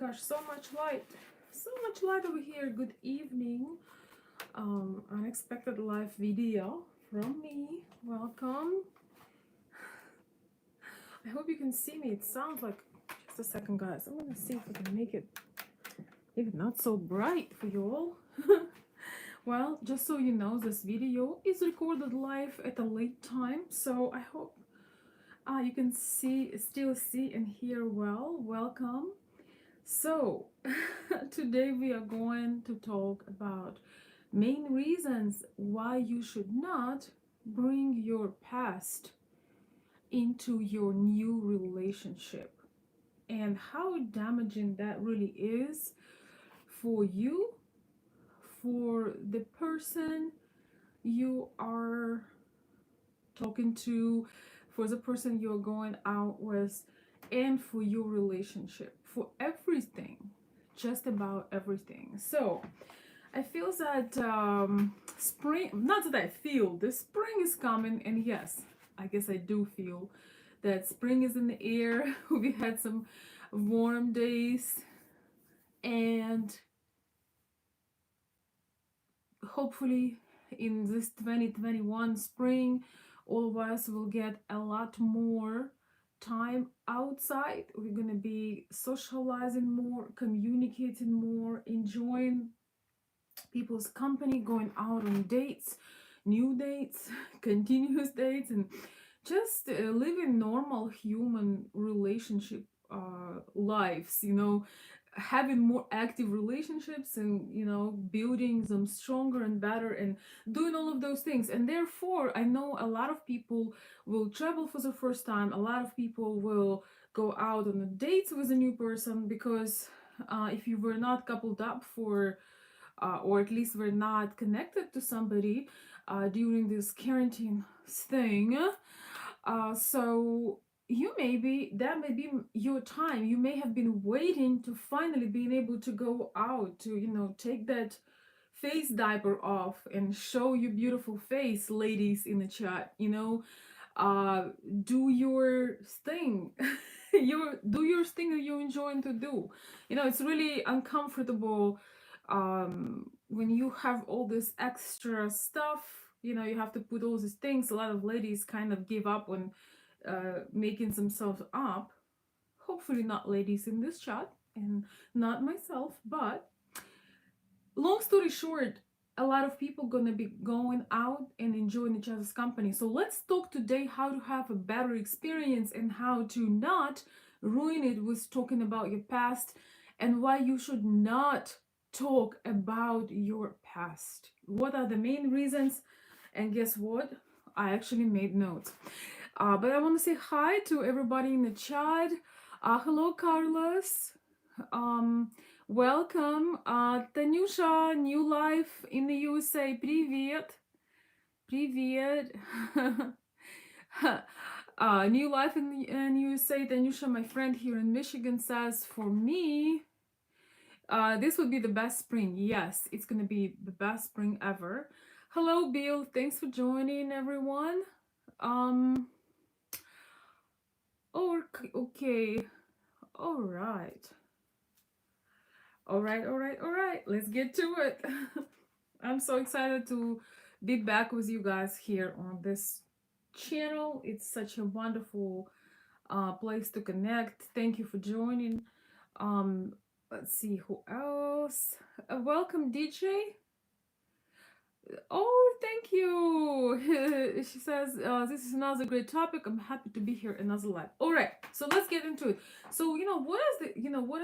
gosh, so much light. So much light over here. Good evening. Unexpected live video from me. Welcome. I hope you can see me. It sounds like, just a second, guys. I'm gonna see if I can make it even not so bright for you all. Well, just so you know, this video is recorded live at a late time, so I hope you can still see and hear well. Welcome. So, today we are going to talk about main reasons why you should not bring your past into your new relationship and how damaging that really is for you, for the person you are talking to, for the person you're going out with, and for your relationship, for everything, just about everything. So I feel that spring, not that I feel, the spring is coming, and yes, I guess I do feel that spring is in the air. We had some warm days, and hopefully in this 2021 spring, all of us will get a lot more time outside. We're gonna be socializing more, communicating more, enjoying people's company, going out on dates, new dates, continuous dates, and just living normal human relationship lives, having more active relationships, and building them stronger and better, and doing all of those things. And therefore I know a lot of people will travel for the first time, a lot of people will go out on a date with a new person, because if you were not coupled up for or at least we're not connected to somebody during this quarantine thing. So that may be your time. You may have been waiting to finally being able to go out to, take that face diaper off and show your beautiful face, ladies in the chat, do your thing. Do your thing that you're enjoying to do. It's really uncomfortable when you have all this extra stuff. You have to put all these things. A lot of ladies kind of give up on making themselves up. Hopefully not ladies in this chat, and not myself, but long story short, a lot of people gonna be going out and enjoying each other's company. So let's talk today how to have a better experience and how to not ruin it with talking about your past, and why you should not talk about your past. What are the main reasons? And guess what? I actually made notes. But I want to say hi to everybody in the chat. Hello, Carlos. Welcome. Tanusha, new life in the USA. Привет. Привет. New life in USA. Tanusha, my friend here in Michigan, says, for me, this would be the best spring. Yes, it's going to be the best spring ever. Hello, Bill. Thanks for joining, everyone. Okay. All right. All right. Let's get to it. I'm so excited to be back with you guys here on this channel. It's such a wonderful place to connect. Thank you for joining. Let's see who else. Welcome, DJ. Oh, thank you. She says, this is another great topic. I'm happy to be here another live. All right, so let's get into it. So, what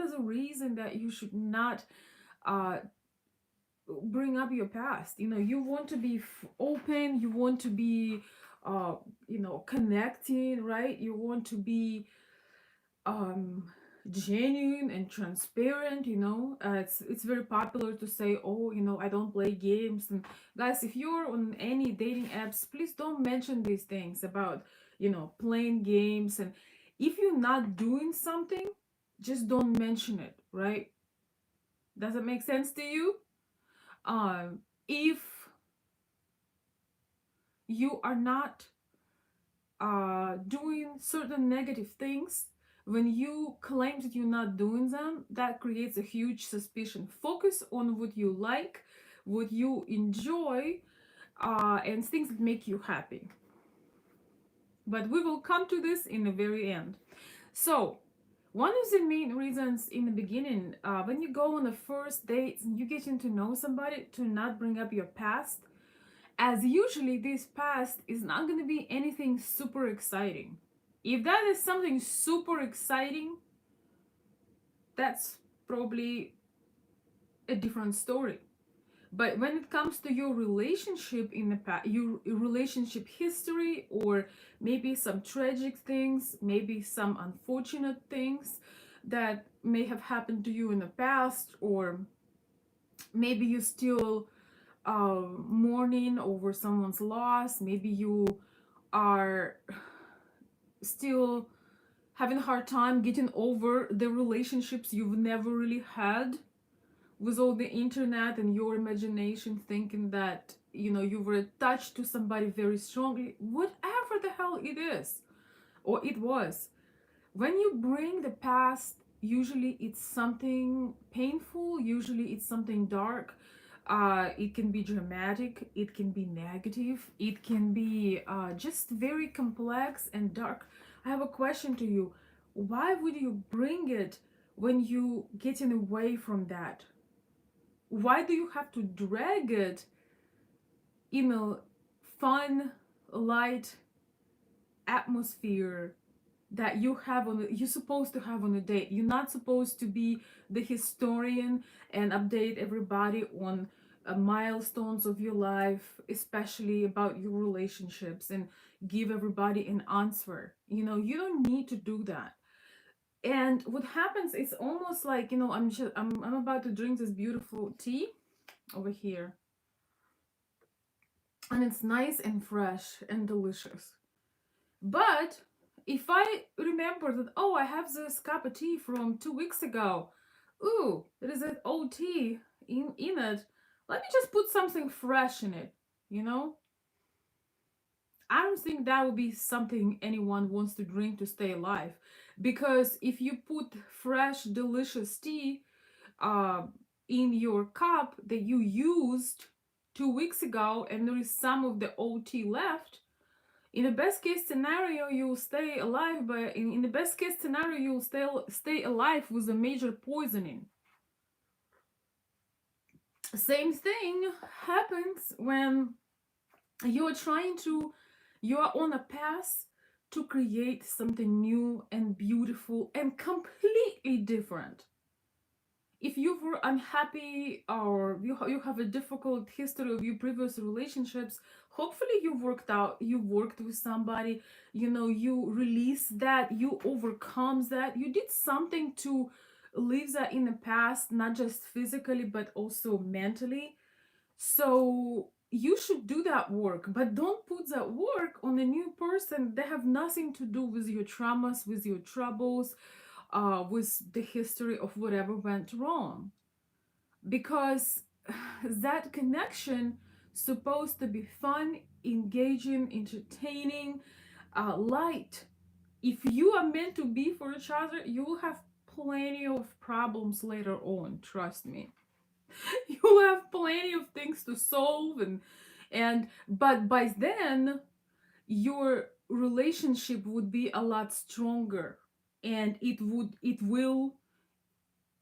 is the reason that you should not bring up your past? You want to be open, you want to be connecting, right? You want to be genuine and transparent. It's very popular to say, oh, I don't play games. And guys, if you're on any dating apps, please don't mention these things about playing games. And if you're not doing something, just don't mention it, right? Does it make sense to you? If you are not doing certain negative things When you claim that you're not doing them, that creates a huge suspicion. Focus on what you like, what you enjoy, and things that make you happy. But we will come to this in the very end. So, one of the main reasons in the beginning, when you go on the first dates and you getting to know somebody, to not bring up your past, as usually this past is not going to be anything super exciting. If that is something super exciting, that's probably a different story. But when it comes to your relationship in the past, your relationship history, or maybe some tragic things, maybe some unfortunate things that may have happened to you in the past, or maybe you still mourning over someone's loss, maybe you are still having a hard time getting over the relationships you've never really had, with all the internet and your imagination thinking that you were attached to somebody very strongly, whatever the hell it is or it was. When you bring the past, usually it's something painful, usually it's something dark. It can be dramatic, it can be negative, it can be just very complex and dark. I have a question to you. Why would you bring it when you getting away from that? Why do you have to drag it in a fun, light atmosphere that you're supposed to have on a date? You're not supposed to be the historian and update everybody on milestones of your life, especially about your relationships, and give everybody an answer. You don't need to do that. And what happens is almost like, I'm about to drink this beautiful tea over here, and it's nice and fresh and delicious. But if I remember that, oh, I have this cup of tea from 2 weeks ago, ooh, there is an old tea in it, let me just put something fresh in it, you know? I don't think that would be something anyone wants to drink to stay alive. Because if you put fresh, delicious tea uh, in your cup that you used 2 weeks ago, and there is some of the old tea left, in the best case scenario you'll stay alive, but in the best case scenario you'll stay alive with a major poisoning. Same thing happens when you're on a path to create something new and beautiful and completely different. If you were unhappy, or you have a difficult history of your previous relationships, hopefully you worked with somebody, you release that, you overcome that, you did something to leave that in the past, not just physically but also mentally. So you should do that work, but don't put that work on a new person. They have nothing to do with your traumas, with your troubles, with the history of whatever went wrong. Because that connection supposed to be fun, engaging, entertaining, light. If you are meant to be for each other, you will have plenty of problems later on, trust me. You'll have plenty of things to solve, but by then your relationship would be a lot stronger, and it will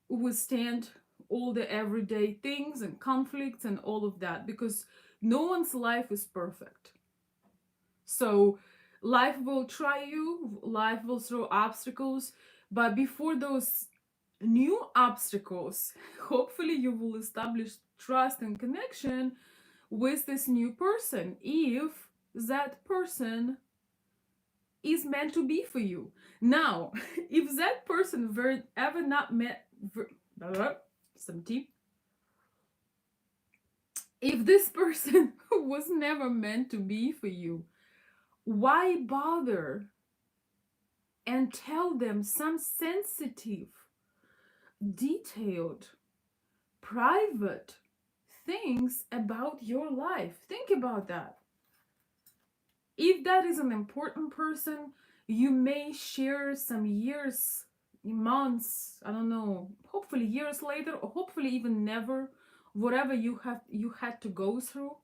withstand all the everyday things and conflicts and all of that, because no one's life is perfect. So life will try you, life will throw obstacles, but before those new obstacles, hopefully you will establish trust and connection with this new person, if that person is meant to be for you. Now, if that person were ever not meant, some tea. If this person was never meant to be for you, why bother and tell them some sensitive, detailed, private things about your life? Think about that. If that is an important person, You may share some years, months, I don't know, hopefully years later, or hopefully even never, whatever you had to go through.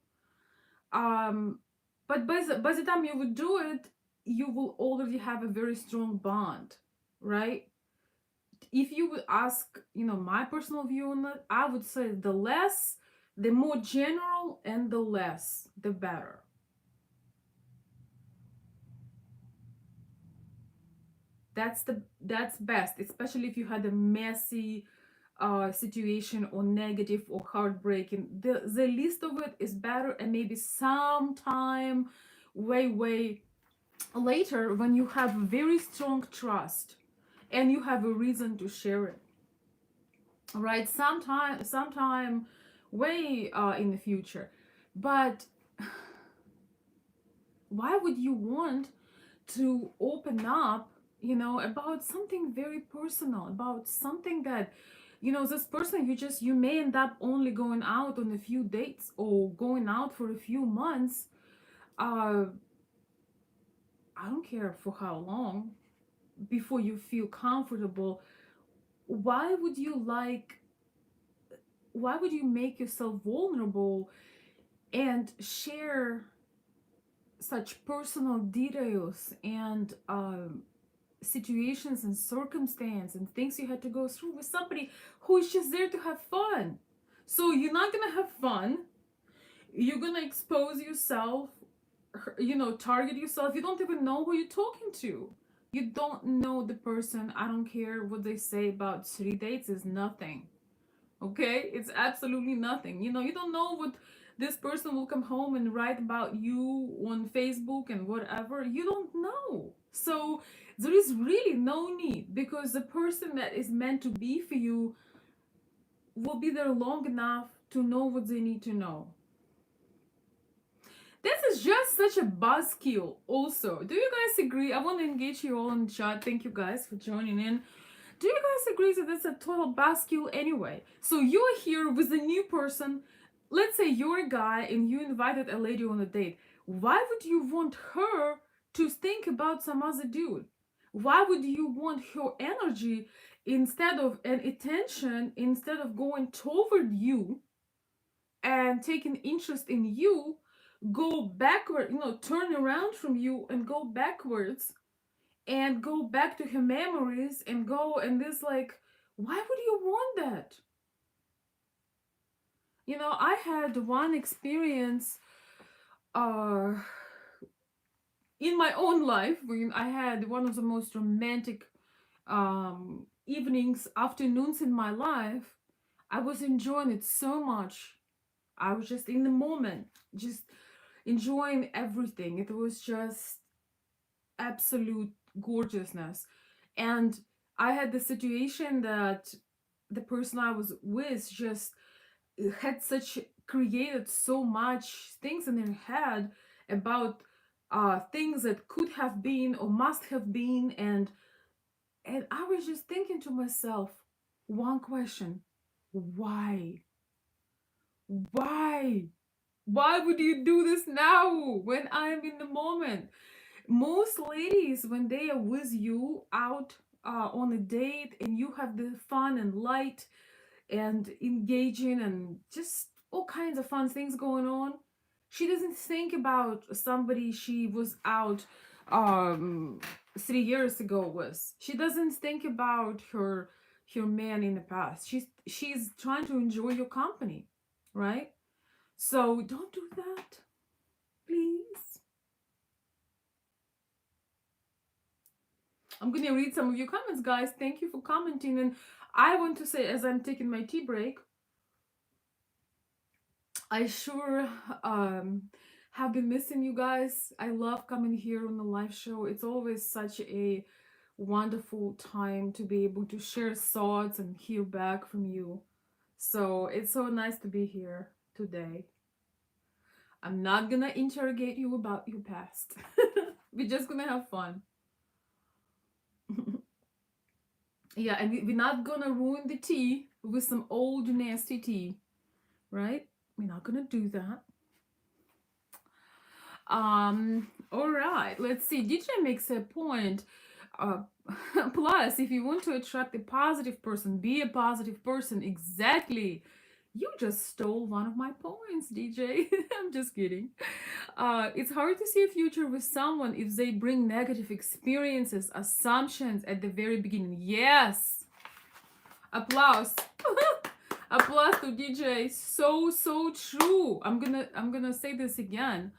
But by the time you would do it, you will already have a very strong bond, right? If you would ask, my personal view on it, I would say the more general and the less, the better. That's best, especially if you had a messy situation or negative or heartbreaking. The least of it is better, and maybe sometime way later when you have very strong trust and you have a reason to share it, right? Sometime way in the future. But why would you want to open up, about something very personal, about something that, this person you may end up only going out on a few dates or going out for a few months, uh I don't care for how long, before you feel comfortable. why would you like why would you make yourself vulnerable and share such personal details and situations and circumstance and things you had to go through with somebody who is just there to have fun? So you're not gonna have fun, you're gonna expose yourself, target yourself. You don't even know who you're talking to. You don't know the person. I don't care what they say about 3 dates, is nothing. Okay, it's absolutely nothing. You don't know what this person will come home and write about you on Facebook and whatever. You don't know. So there is really no need, because the person that is meant to be for you will be there long enough to know what they need to know. This is just such a buzzkill also. Do you guys agree? I want to engage you all in the chat. Thank you guys for joining in. Do you guys agree that it's a total buzzkill anyway? So you're here with a new person. Let's say you're a guy and you invited a lady on a date. Why would you want her to think about some other dude? Why would you want her energy instead of an attention, instead of going toward you and taking interest in you, go backward, turn around from you and go backwards and go back to her memories and go and this, like, why would you want that? I had one experience uh in my own life when I had one of the most romantic evenings, afternoons in my life. I was enjoying it so much. I was just in the moment, just enjoying everything. It was just absolute gorgeousness. And I had the situation that the person I was with just had such created so much things in their head about things that could have been or must have been, and I was just thinking to myself one question: why? Why? Why would you do this now when I am in the moment? Most ladies, when they are with you out on a date and you have the fun and light and engaging and just all kinds of fun things going on, she doesn't think about somebody she was out 3 years ago with. She doesn't think about her man in the past. She's trying to enjoy your company, right? So don't do that, please. I'm gonna read some of your comments, guys. Thank you for commenting. And I want to say, as I'm taking my tea break, I sure have been missing you guys. I love coming here on the live show. It's always such a wonderful time to be able to share thoughts and hear back from you. So it's so nice to be here today. I'm not gonna interrogate you about your past. We're just gonna have fun. Yeah, and we're not gonna ruin the tea with some old nasty tea, right? We're not gonna do that. All right, let's see. DJ makes a point. Uh, plus, if you want to attract a positive person, be a positive person. Exactly. You just stole one of my points, DJ. I'm just kidding. It's hard to see a future with someone if they bring negative experiences, assumptions at the very beginning. Yes. Applause. Applause to DJ. So true. I'm gonna say this again.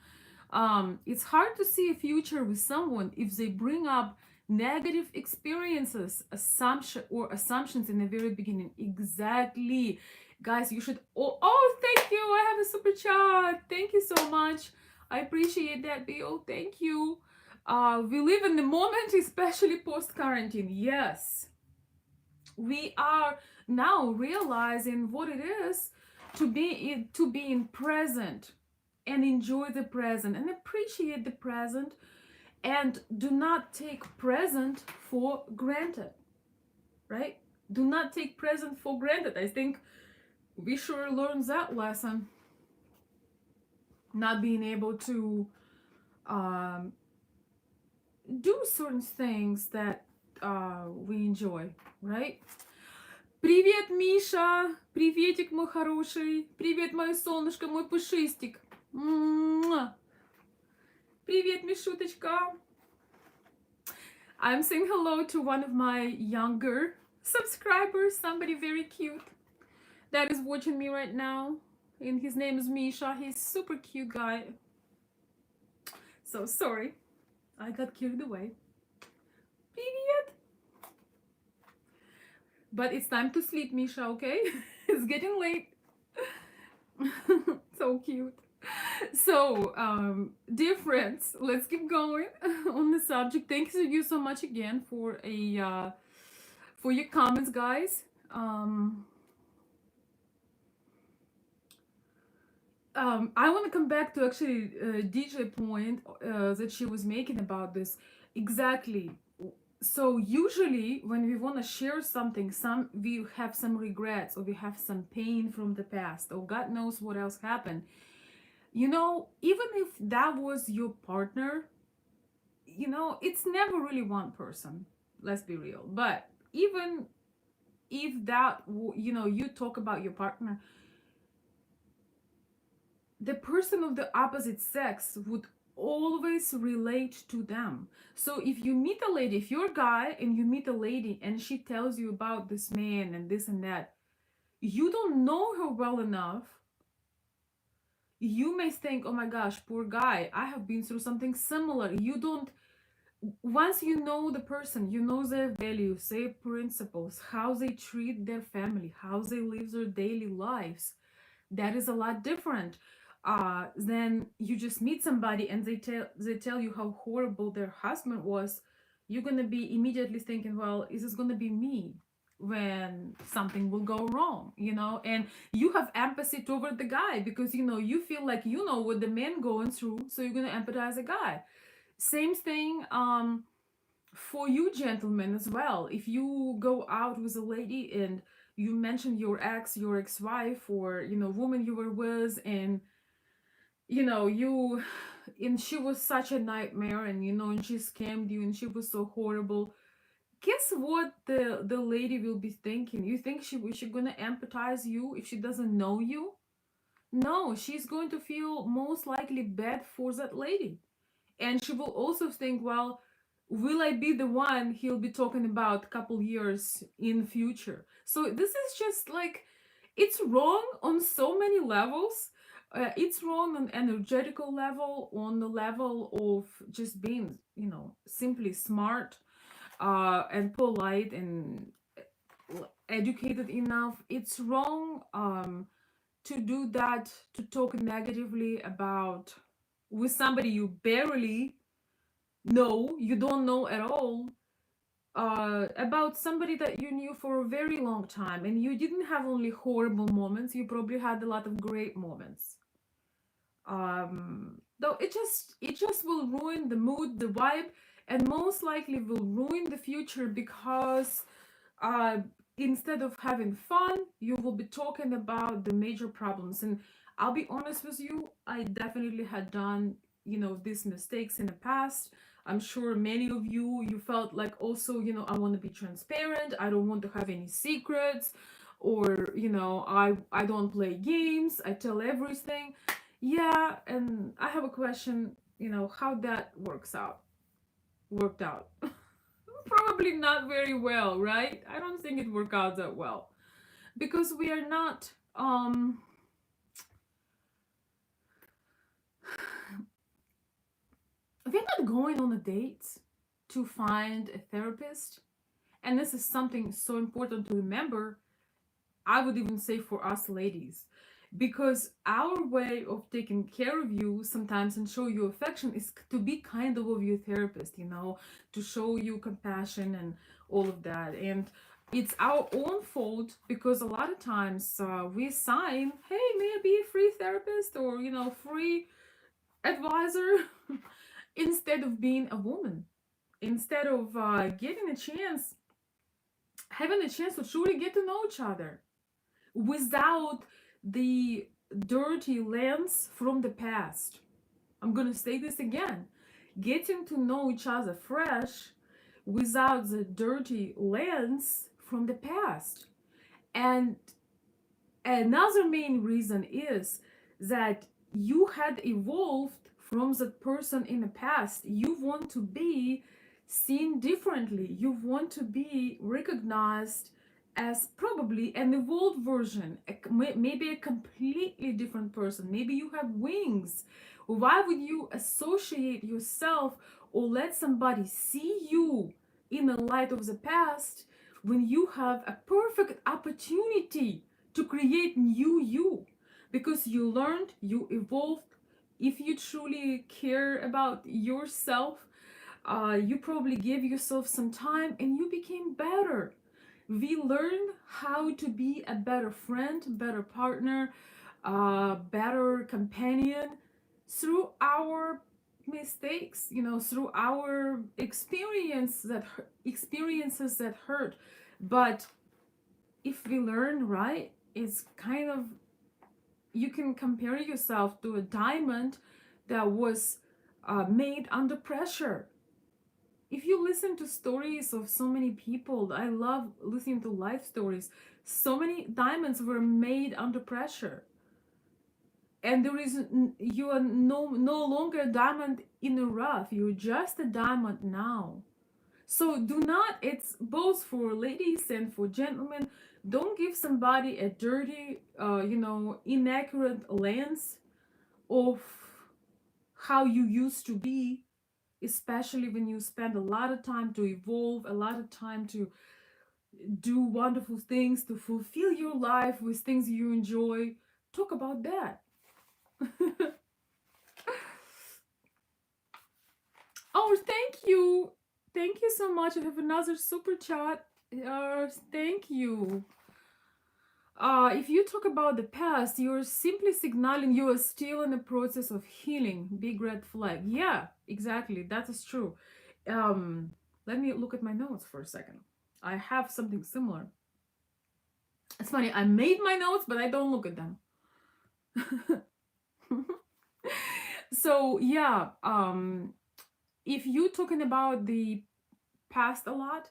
It's hard to see a future with someone if they bring up negative experiences, assumptions in the very beginning. Exactly. Guys, you should thank you. I have a super chat. Thank you so much. I appreciate that, Bill. Thank you. We live in the moment, especially post quarantine. Yes, we are now realizing what it is to be in present and enjoy the present and appreciate the present, and do not take present for granted, right? Do not take present for granted. I think we sure learned that lesson, not being able to um, do certain things that we enjoy, right? Привет, Миша! Приветик, мой хороший! Привет, мое солнышко, мой пушистик! Привет, Мишуточка! I'm saying hello to one of my younger subscribers, somebody very cute that is watching me right now. And his name is Misha. He's super cute guy. So sorry, I got carried away. Привет! But it's time to sleep, Misha, okay? It's getting late. So cute. So, dear friends, let's keep going on the subject. Thank you so much again for for your comments, guys. I want to come back to actually DJ point that she was making about this. Exactly. So usually when we want to share something, we have some regrets, or we have some pain from the past, or God knows what else happened. You know, even if that was your partner, you know, it's never really one person. Let's be real. But even if that, you know, you talk about your partner, the person of the opposite sex would always relate to them. So if you meet a lady, if you're a guy and you meet a lady and she tells you about this man and this and that, you don't know her well enough. You may think, oh my gosh, poor guy, I have been through something similar. You don't, once you know the person, you know their values, their principles, how they treat their family, how they live their daily lives, that is a lot different. Then you just meet somebody and they tell you how horrible their husband was. You're gonna be immediately thinking, well, is this gonna be me when something will go wrong, you know? And you have empathy toward the guy because, you know, you feel like you know what the man going through, so you're gonna empathize the guy. Same thing for you gentlemen as well. If you go out with a lady and you mention your ex-wife, or, you know, woman you were with, and you know, and she was such a nightmare, and you know, and she scammed you and she was so horrible, guess what the lady will be thinking? You think she gonna empathize you if she doesn't know you? No, she's going to feel most likely bad for that lady. And she will also think, well, will I be the one he'll be talking about a couple years in future? So this is just like, it's wrong on so many levels. It's wrong on energetical level, on the level of just being, you know, simply smart and polite and educated enough. It's wrong to do that, to talk negatively about with somebody you barely know, you don't know at all, about somebody that you knew for a very long time, and you didn't have only horrible moments, you probably had a lot of great moments. Though it just will ruin the mood, the vibe, and most likely will ruin the future because uh instead of having fun, you will be talking about the major problems. And I'll be honest with you, I definitely had done these mistakes in the past. I'm sure many of you felt like also, I want to be transparent. I don't want to have any secrets, or I don't play games. I tell everything. Yeah, and I have a question, how that worked out. Probably not very well, right? I don't think it worked out that well because we are not we're not going on a date to find a therapist. And this is something so important to remember. I would even say for us ladies, because our way of taking care of you sometimes and show you affection is to be kind of your therapist, to show you compassion and all of that. And it's our own fault because a lot of times we sign, hey, may I be a free therapist, or free advisor, instead of being a woman, instead of having a chance to truly get to know each other without the dirty lens from the past. I'm going to say this again. Getting to know each other fresh without the dirty lens from the past. And another main reason is that you had evolved from that person in the past. You want to be seen differently. You want to be recognized as probably an evolved version, maybe a completely different person. Maybe you have wings. Why would you associate yourself or let somebody see you in the light of the past when you have a perfect opportunity to create new you? Because you learned, you evolved. If you truly care about yourself, you probably gave yourself some time and you became better. We learn how to be a better friend, better partner, better companion through our mistakes, through our experiences that hurt. But if we learn, right, it's kind of, you can compare yourself to a diamond that was made under pressure. If you listen to stories of so many people, I love listening to life stories. So many diamonds were made under pressure, and you are no longer a diamond in the rough. You're just a diamond now. So do not, it's both for ladies and for gentlemen, don't give somebody a dirty, inaccurate lens of how you used to be, especially when you spend a lot of time to evolve, a lot of time to do wonderful things, to fulfill your life with things you enjoy. Talk about that. Oh, thank you. Thank you so much. I have another super chat. Thank you. If you talk about the past, you're simply signaling you are still in the process of healing. Big red flag. Yeah, exactly. That is true. Let me look at my notes for a second. I have something similar. It's funny, I made my notes, but I don't look at them. So yeah, if you're talking about the past a lot,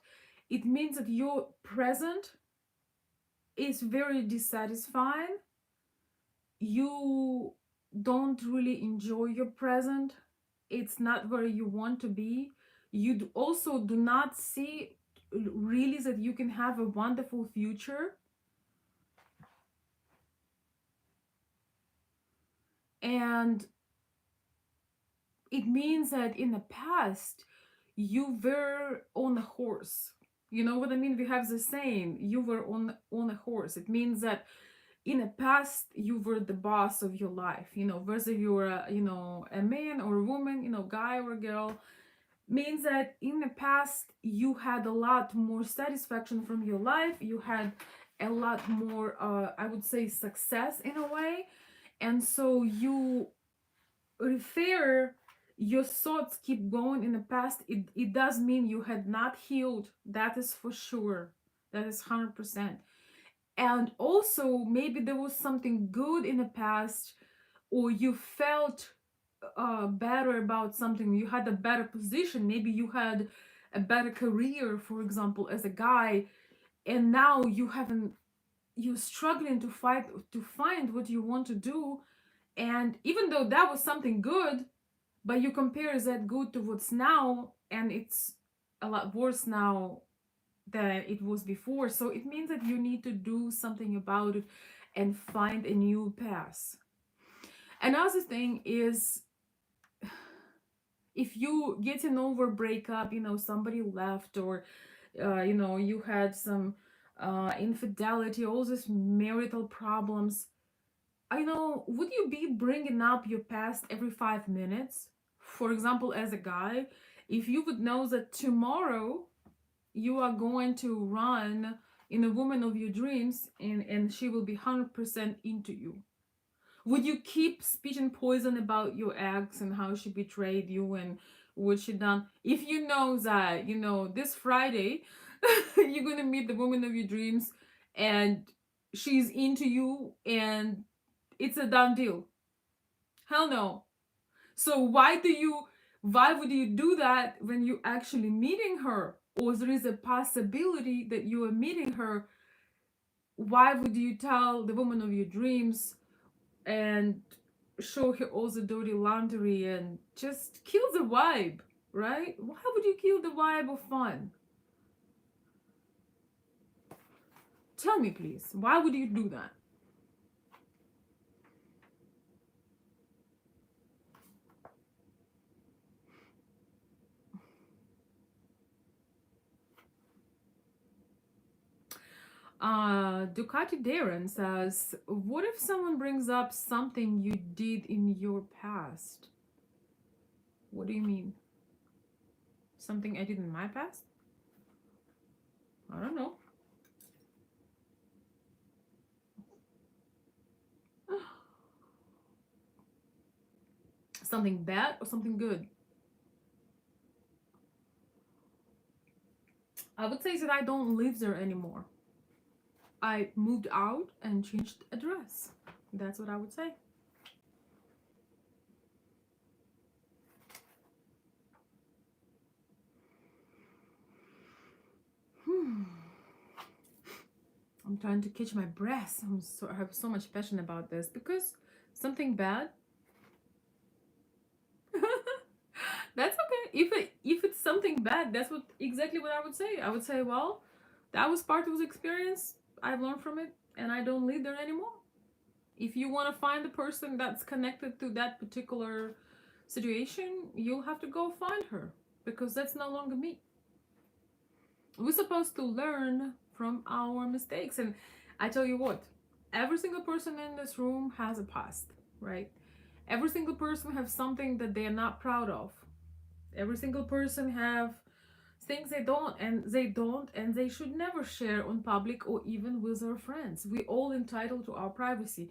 it means that your present is very dissatisfying. You don't really enjoy your present. It's not where you want to be. You also do not see really that you can have a wonderful future. And it means that in the past, you were on a horse. You know what I mean? We have the saying, you were on a horse. It means that in the past you were the boss of your life, whether you're a man or a woman, guy or girl. Means that in the past you had a lot more satisfaction from your life. You had a lot more, I would say, success in a way. And so you refer your thoughts keep going in the past. It does mean you had not healed. That is for sure. That is 100%. And also maybe there was something good in the past, or you felt better about something, you had a better position, maybe you had a better career, for example, as a guy, and now you're struggling to find what you want to do. And even though that was something good, but you compare that good to what's now, and it's a lot worse now than it was before. So it means that you need to do something about it and find a new path. Another thing is, if you getting over breakup, somebody left, or you had some infidelity, all these marital problems, I know, would you be bringing up your past every 5 minutes? For example, as a guy, if you would know that tomorrow you are going to run in a woman of your dreams, and she will be 100% into you, would you keep spitting poison about your ex and how she betrayed you and what she done, if you know that, this Friday you're gonna meet the woman of your dreams, and she's into you, and it's a done deal? Hell no. So why would you do that when you actually meeting her, or there is a possibility that you are meeting her? Why would you tell the woman of your dreams and show her all the dirty laundry and just kill the vibe, right? Why would you kill the vibe of fun? Tell me, please. Why would you do that? Ducati Darren says, what if someone brings up something you did in your past? What do you mean? Something I did in my past? I don't know. Something bad or something good? I would say that I don't live there anymore. I moved out and changed address. That's what I would say. I'm trying to catch my breath. I have so much passion about this, because something bad. That's okay. If it's something bad, that's exactly what I would say. I would say, well, that was part of the experience. I've learned from it, and I don't live there anymore. If you want to find the person that's connected to that particular situation, you'll have to go find her, because that's no longer me. We're supposed to learn from our mistakes. And I tell you what, every single person in this room has a past, right? Every single person has something that they are not proud of. Every single person have things they should never share on public or even with their friends. We all entitled to our privacy.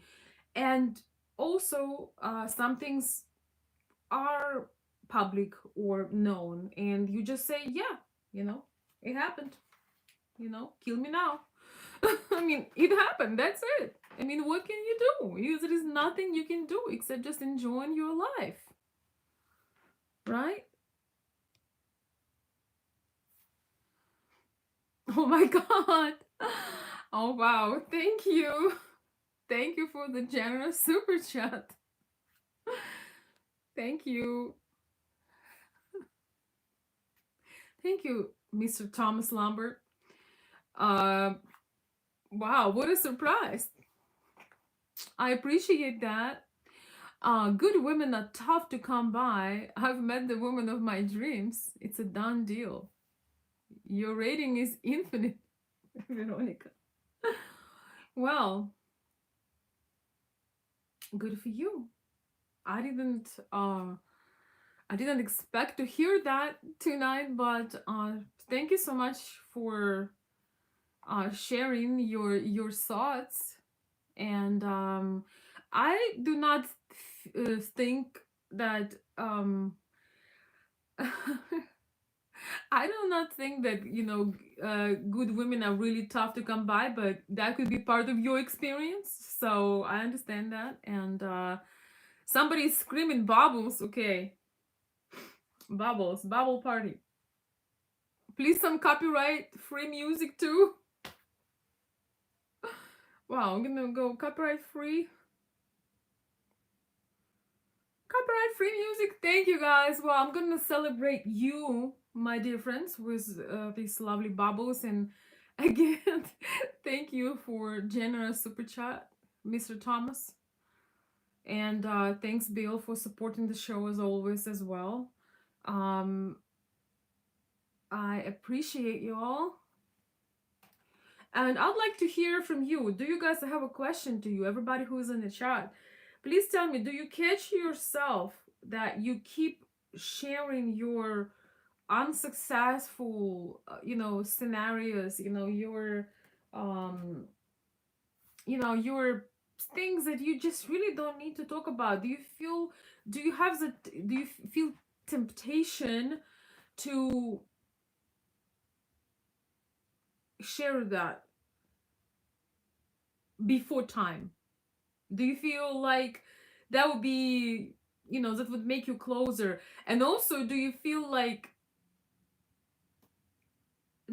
And also, some things are public or known, and you just say, yeah, it happened, kill me now. I mean, it happened, that's it. I mean, what can you do? There is nothing you can do except just enjoying your life, right? Oh my god. Oh wow, thank you. Thank you for the generous super chat. Thank you. Thank you, Mr. Thomas Lambert. Wow, what a surprise. I appreciate that. Good women are tough to come by. I've met the woman of my dreams. It's a done deal. Your rating is infinite, Veronica. Well, good for you. I didn't expect to hear that tonight, but thank you so much for sharing your thoughts. And I do not think that I do not think that good women are really tough to come by, but that could be part of your experience. So I understand that, and Somebody's screaming bubbles. Okay. Bubbles. Bubble party. Please some copyright free music too. Wow, I'm gonna go copyright free. Copyright free music. Thank you guys. Well, I'm gonna celebrate you, my dear friends, with these lovely bubbles. And again, thank you for generous super chat, Mr. Thomas. And thanks, Bill, for supporting the show as always as well. Um, I appreciate you all. And I'd like to hear from you. Do you guys have a question to you? Everybody who's in the chat, please tell me, do you catch yourself that you keep sharing your unsuccessful, scenarios, um, your things that you just really don't need to talk about? Do you have the, do you feel temptation to share that before time? Do you feel like that would be, that would make you closer? And also, do you feel like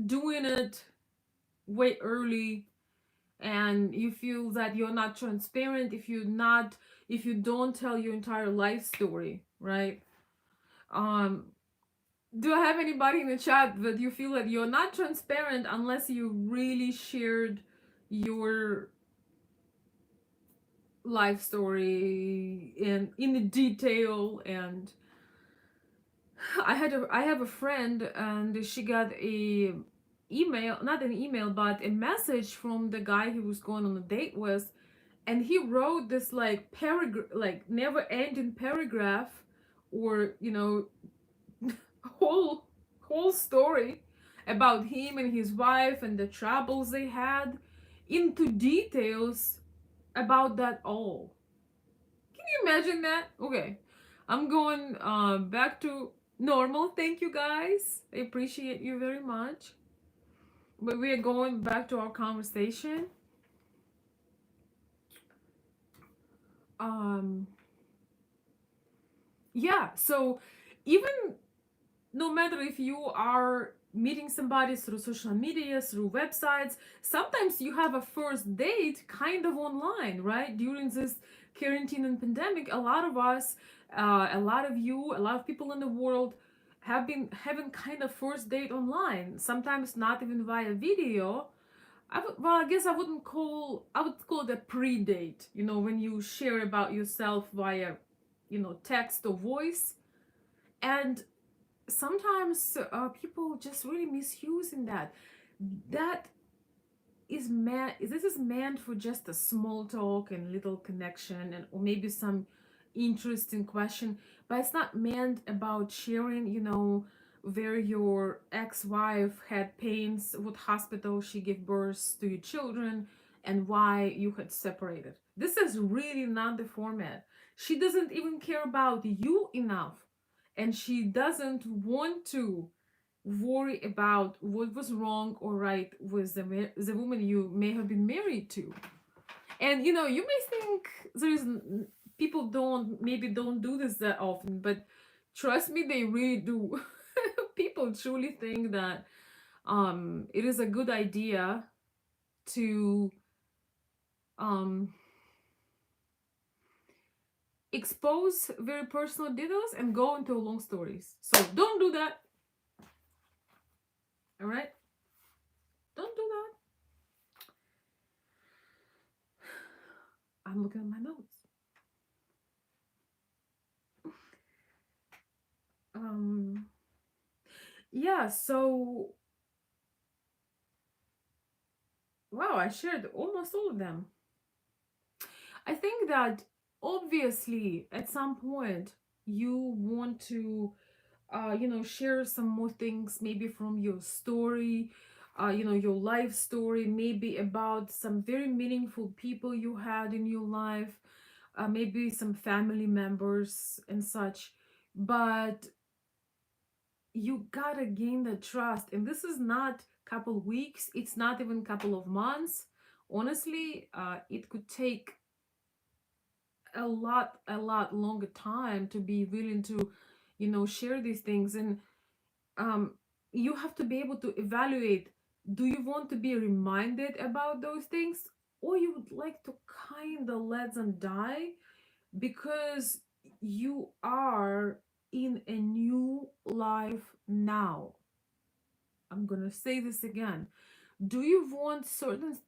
doing it way early, and you feel that you're not transparent if you don't tell your entire life story, right? Um, do I have anybody in the chat that you feel that you're not transparent unless you really shared your life story in the detail? And I have a friend, and she got a email, not an email, but a message from the guy he was going on a date with, and he wrote this like paragraph, like never ending paragraph, or whole whole story about him and his wife and the troubles they had, into details about that all. Can you imagine that? Okay, I'm going back to normal. Thank you guys. I appreciate you very much. But we are going back to our conversation. Um yeah, so even no matter if you are meeting somebody through social media, through websites, sometimes you have a first date kind of online, right? During this quarantine and pandemic, a lot of us, a lot of you, a lot of people in the world have been having kind of first date online, sometimes not even via video. I guess I would call it a pre-date, when you share about yourself via, text or voice. And sometimes people just really misusing that. That this is meant for just a small talk and little connection, and or maybe some interesting question, but it's not meant about sharing, where your ex-wife had pains, what hospital she gave birth to your children, and why you had separated. This is really not the format. She doesn't even care about you enough, and she doesn't want to worry about what was wrong or right with the woman you may have been married to. And you may think there's people don't do this that often, but trust me, they really do. People truly think that it is a good idea to um expose very personal details and go into long stories. So don't do that. All right, don't do that. I'm looking at my notes. Yeah, so wow, I shared almost all of them. I think that obviously at some point you want to share some more things, maybe from your story, your life story, maybe about some very meaningful people you had in your life, maybe some family members and such. But you gotta gain the trust, and this is not couple weeks, it's not even couple of months. Honestly, it could take a lot longer time to be willing to, share these things. And um, you have to be able to evaluate, do you want to be reminded about those things, or you would like to kind of let them die, because you are in a new life now. I'm gonna say this again. Do you want certain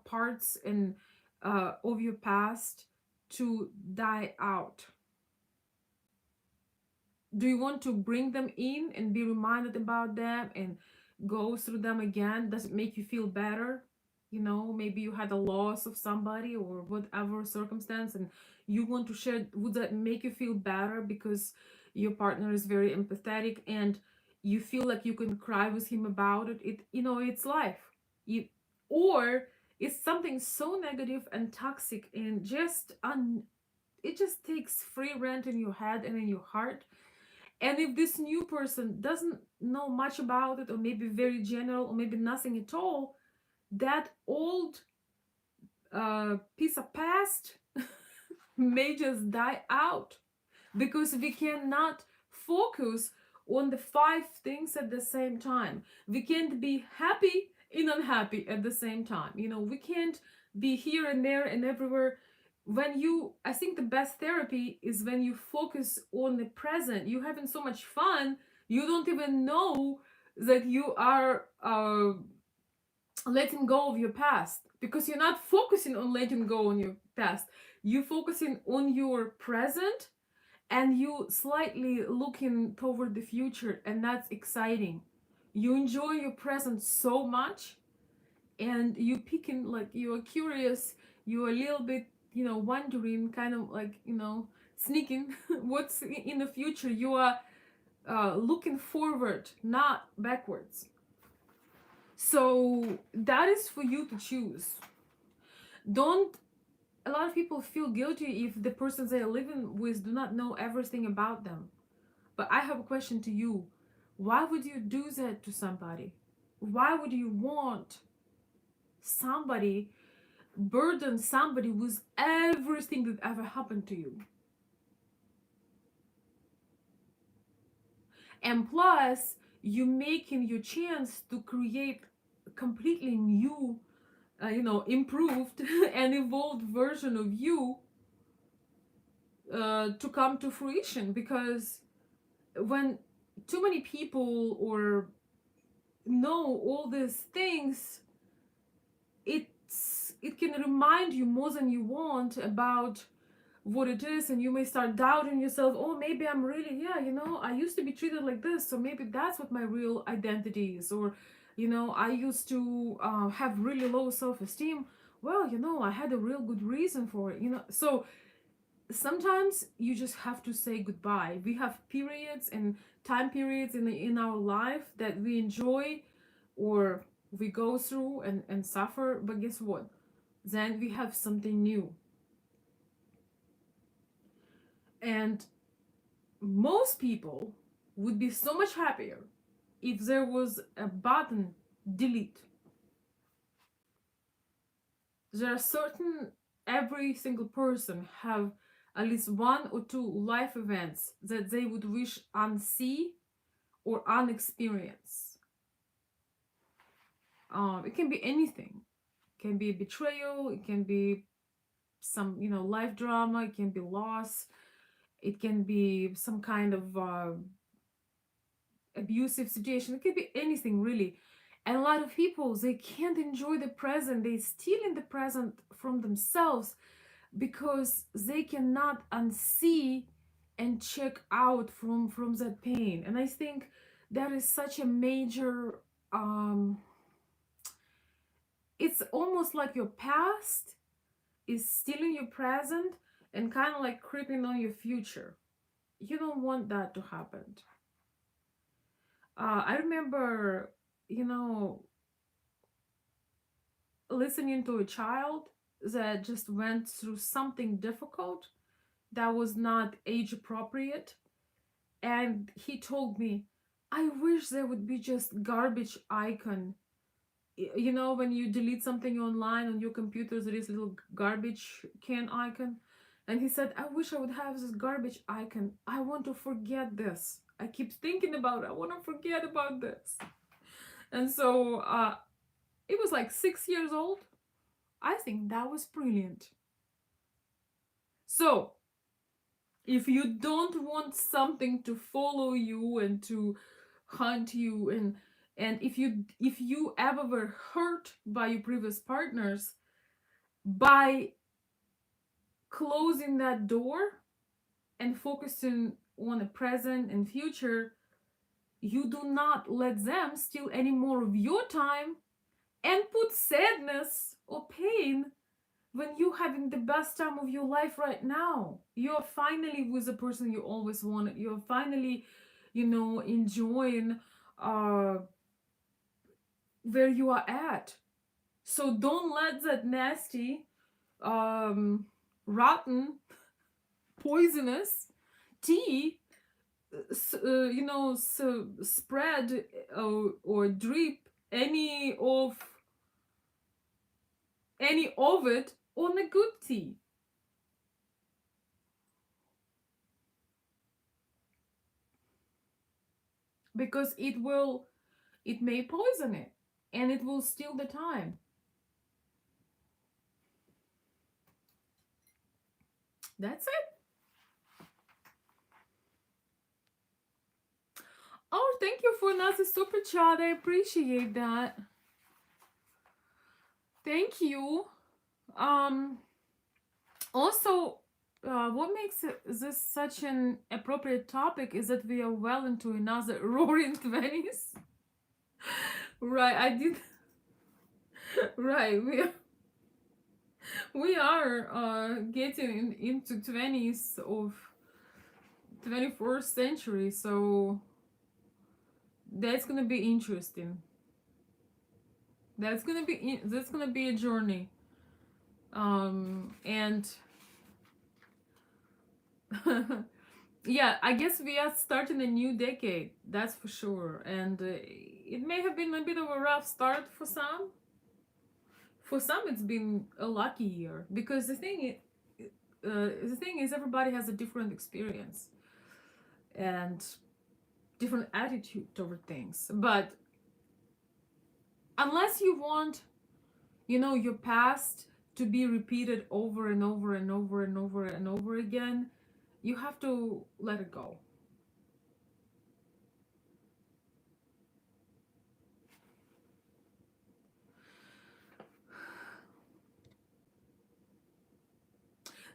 parts and of your past to die out? Do you want to bring them in and be reminded about them and go through them again? Does it make you feel better? Maybe you had a loss of somebody or whatever circumstance, and you want to share. Would that make you feel better because your partner is very empathetic and you feel like you can cry with him about it? It's life. You or it's something so negative and toxic and just it just takes free rent in your head and in your heart. And if this new person doesn't know much about it, or maybe very general, or maybe nothing at all, that old piece of past may just die out, because we cannot focus on the five things at the same time. We can't be happy and unhappy at the same time. We can't be here and there and everywhere. I think the best therapy is when you focus on the present. You're having so much fun, you don't even know that you are letting go of your past, because you're not focusing on letting go on your past. You're focusing on your present, and you slightly looking toward the future, and that's exciting. You enjoy your present so much, and you picking, like, you're curious, you're a little bit, wondering, kind of like, sneaking what's in the future. You are looking forward, not backwards. So that is for you to choose. Don't A lot of people feel guilty if the persons they are living with do not know everything about them. But I have a question to you. Why would you do that to somebody? Why would you want somebody, burden somebody with everything that ever happened to you? And plus, you making your chance to create a completely new, improved and evolved version of you to come to fruition. Because when too many people or know all these things, it can remind you more than you want about what it is, and you may start doubting yourself. Oh, maybe I'm really, yeah, I used to be treated like this, so maybe that's what my real identity is. Or I used to have really low self-esteem. Well, I had a real good reason for it. So sometimes you just have to say goodbye. We have periods and time periods in our life that we enjoy, or we go through and suffer, but guess what? Then we have something new. And most people would be so much happier if there was a button, delete. There are certain, every single person have at least one or two life events that they would wish unsee or unexperience. It can be anything. It can be a betrayal, it can be some, life drama, it can be loss, it can be some kind of abusive situation. It could be anything, really. And a lot of people, they can't enjoy the present. They steal in the present from themselves because they cannot unsee and check out from that pain. And I think that is such a major it's almost like your past is stealing your present and kind of like creeping on your future. You don't want that to happen. I remember, listening to a child that just went through something difficult that was not age appropriate. And he told me, I wish there would be just garbage icon. When you delete something online on your computer, there is a little garbage can icon. And he said, I wish I would have this garbage icon. I want to forget this. I keep thinking about it. I want to forget about this. And so it was like 6 years old. I think that was brilliant. So if you don't want something to follow you and to hunt you, and if you ever were hurt by your previous partners, by closing that door and focusing on the present and future, you do not let them steal any more of your time and put sadness or pain when you're having the best time of your life right now. You're finally with the person you always wanted. You're finally, enjoying where you are at. So don't let that nasty, rotten, poisonous tea, spread or drip any of it on a good tea. Because it may poison it, and it will steal the time. That's it. Oh, thank you for another super chat. I appreciate that. Thank you. Also, what makes this such an appropriate topic is that we are well into another roaring 20s. Right, I did. Right, we are getting into 20s of 21st century, so that's gonna be interesting. That's gonna be a journey. And yeah, I guess we are starting a new decade, that's for sure. And it may have been a bit of a rough start for some. For some, it's been a lucky year, because the thing is, everybody has a different experience and different attitude toward things. But unless you want, your past to be repeated over and over and over and over and over again, you have to let it go.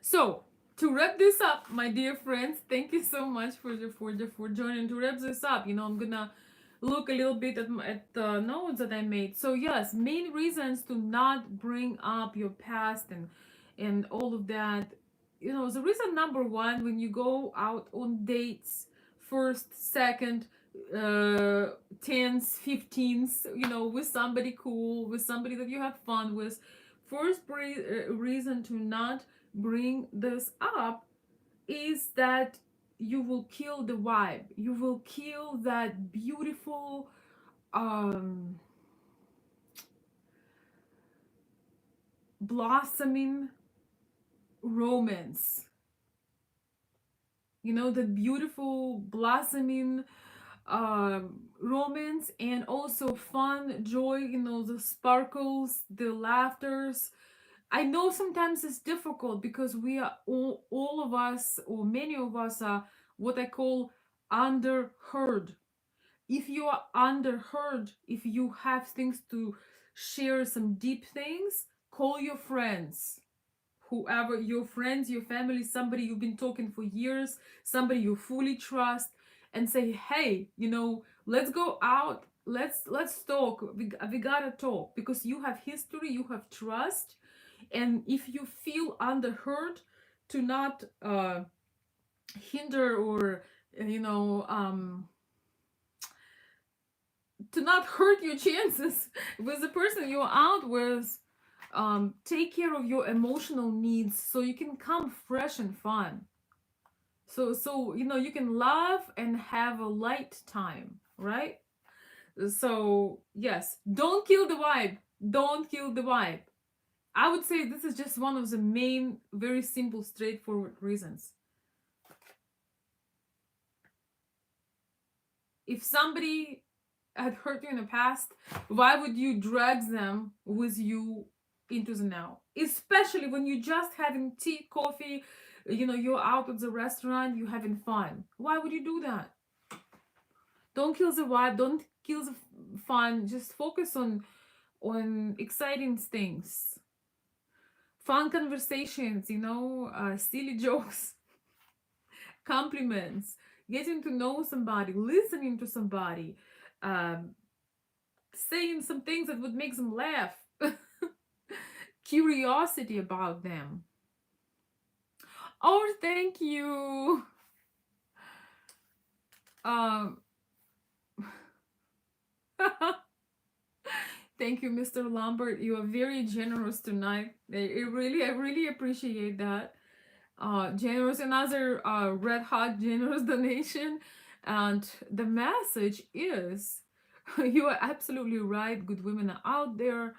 So to wrap this up, my dear friends, thank you so much for joining. To wrap this up, I'm gonna look a little bit at the notes that I made. So yes, main reasons to not bring up your past and all of that. The reason number one, when you go out on dates, first, second, 10s, 15s, with somebody cool, with somebody that you have fun with, first reason to not bring this up is that you will kill the vibe. You will kill that beautiful blossoming romance. The beautiful blossoming romance, and also fun, joy, the sparkles, the laughters. I know sometimes it's difficult because we are all of us, or many of us, are what I call underheard. If you are underheard, if you have things to share, some deep things, call your friends. Whoever, your friends, your family, somebody you've been talking for years, somebody you fully trust, and say, hey, let's go out, let's talk. We gotta talk, because you have history, you have trust. And if you feel underheard, to not hinder, or to not hurt your chances with the person you're out with. Take care of your emotional needs so you can come fresh and fun. So you can laugh and have a light time, right? So yes, don't kill the vibe. Don't kill the vibe. I would say this is just one of the main, very simple, straightforward reasons. If somebody had hurt you in the past, why would you drag them with you into the now? Especially when you're just having tea, coffee, you're out at the restaurant, you're having fun. Why would you do that? Don't kill the vibe, don't kill the fun. Just focus on exciting things, fun conversations, silly jokes, compliments, getting to know somebody, listening to somebody, um, saying some things that would make them laugh, curiosity about them. Oh, thank you. Um, thank you, Mr. Lambert. You are very generous tonight. I really appreciate that. Generous, another red hot generous donation. And the message is you are absolutely right. Good women are out there.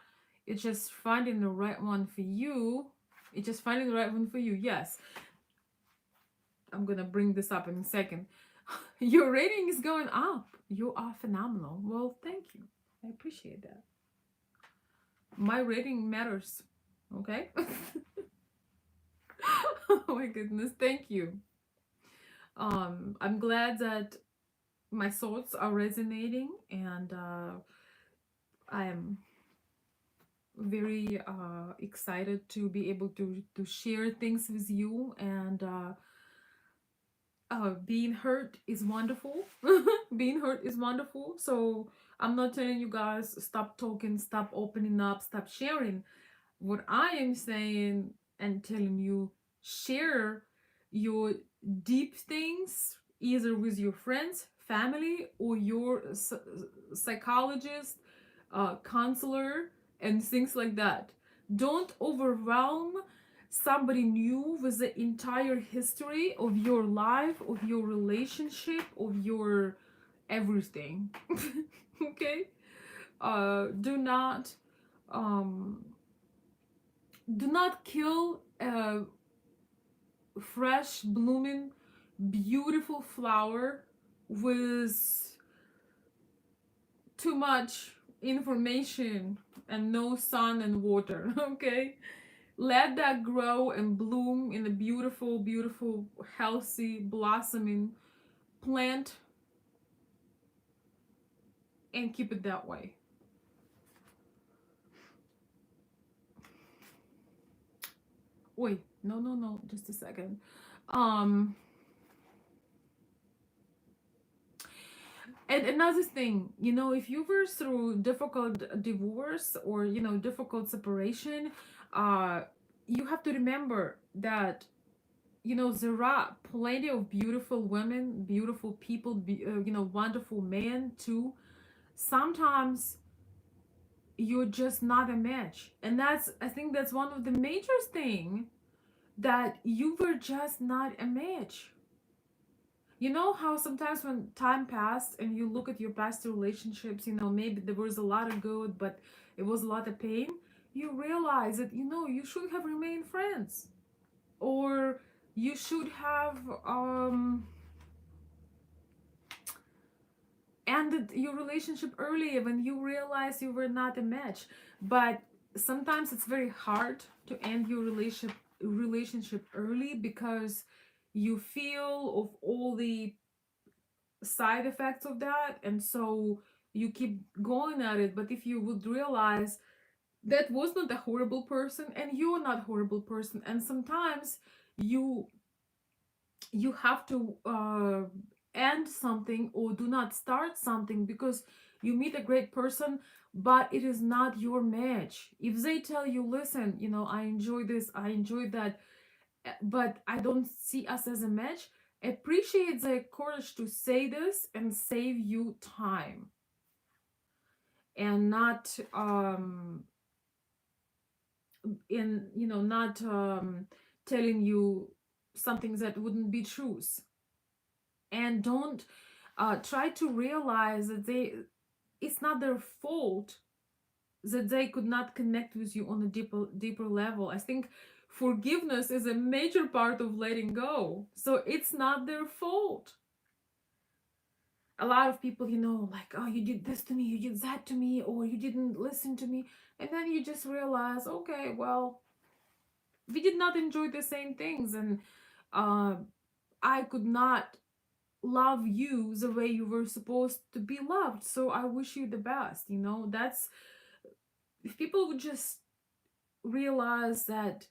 It's just finding the right one for you. It's just finding the right one for you. Yes. I'm going to bring this up in a second. Your rating is going up. You are phenomenal. Well, thank you. I appreciate that. My rating matters. Okay? Oh my goodness. Thank you. I'm glad that my thoughts are resonating, and I am very excited to be able to share things with you. And being hurt is wonderful. Being hurt is wonderful. So I'm not telling you guys stop talking, stop opening up, stop sharing. What I am saying and telling you, share your deep things either with your friends, family, or your psychologist, counselor, and things like that. Don't overwhelm somebody new with the entire history of your life, of your relationship, of your everything. Okay? Do not um kill a fresh blooming beautiful flower with too much information and no sun and water. Okay, let that grow and bloom in a beautiful, beautiful, healthy, blossoming plant, and keep it that way. Wait, no, just a second. um And another thing, if you were through difficult divorce or, difficult separation, uh, you have to remember that, there are plenty of beautiful women, beautiful people, wonderful men too. Sometimes you're just not a match. And I think that's one of the major thing, that you were just not a match. You know how sometimes when time passed and you look at your past relationships, maybe there was a lot of good, but it was a lot of pain, you realize that, you should have remained friends. Or you should have ended your relationship earlier when you realized you were not a match. But sometimes it's very hard to end your relationship early because you feel of all the side effects of that, and so you keep going at it. But if you would realize that was not a horrible person and you're not a horrible person, and sometimes you have to end something or do not start something because you meet a great person, but it is not your match. If they tell you, listen, I enjoy this, I enjoy that, but I don't see us as a match, appreciate the courage to say this and save you time, and not not telling you something that wouldn't be truth. And don't try to realize that it's not their fault that they could not connect with you on a deeper level. I think forgiveness is a major part of letting go. So it's not their fault. A lot of people, like, oh, you did this to me, you did that to me, or you didn't listen to me. And then you just realize, okay, well, we did not enjoy the same things. And uh, I could not love you the way you were supposed to be loved. So I wish you the best. That's, if people would just realize that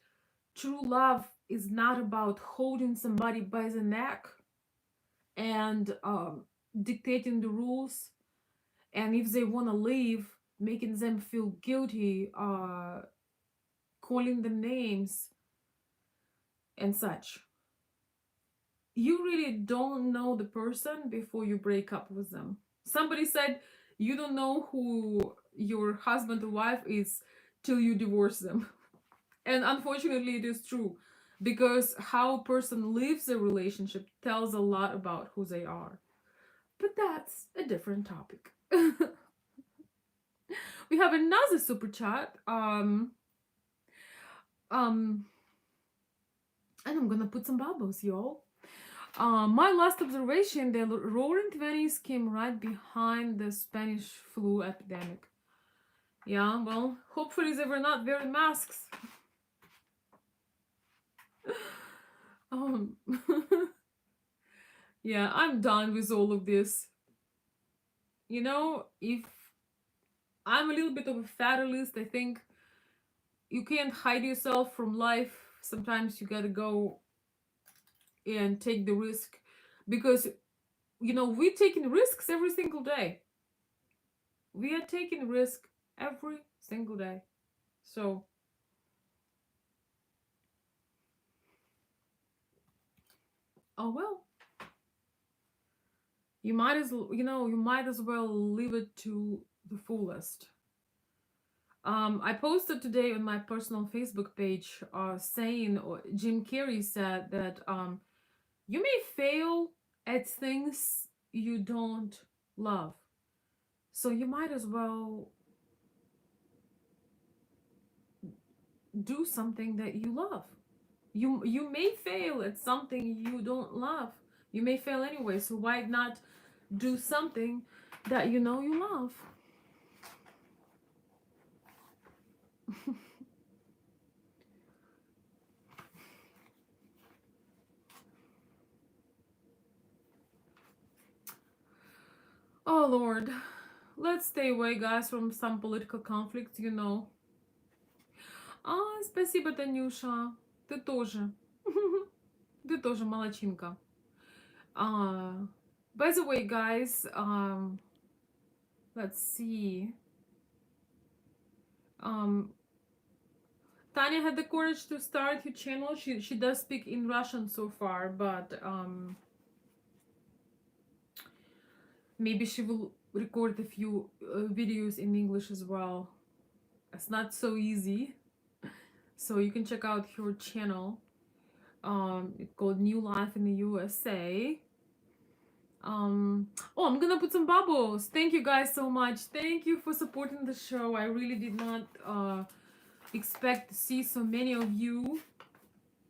true love is not about holding somebody by the neck and dictating the rules, and if they want to leave, making them feel guilty, calling them names and such. You really don't know the person before you break up with them. Somebody said you don't know who your husband or wife is till you divorce them. And unfortunately, it is true, because how a person lives a relationship tells a lot about who they are. But that's a different topic. We have another super chat. And I'm gonna put some bubbles, y'all. My last observation: the roaring 20s came right behind the Spanish flu epidemic. Yeah, well, hopefully they were not wearing masks. um, yeah, I'm done with all of this. If I'm a little bit of a fatalist, I think you can't hide yourself from life. Sometimes you gotta go and take the risk, because we're taking risks every single day. We are taking risk every single day. So oh well, you might as well live it to the fullest. I posted today on my personal Facebook page saying, or Jim Carrey said that you may fail at things you don't love, so you might as well do something that you love. You may fail at something you don't love. You may fail anyway, so why not do something that you love? Oh Lord, let's stay away, guys, from some political conflicts. Спасибо, Танюша. Ты тоже. Ты тоже молодчинка. By the way, guys, let's see. Tanya had the courage to start her channel. She does speak in Russian so far, but maybe she will record a few videos in English as well. It's not so easy. So you can check out her channel. It's called New Life in the USA. I'm gonna put some bubbles. Thank you guys so much. Thank you for supporting the show. I really did not expect to see so many of you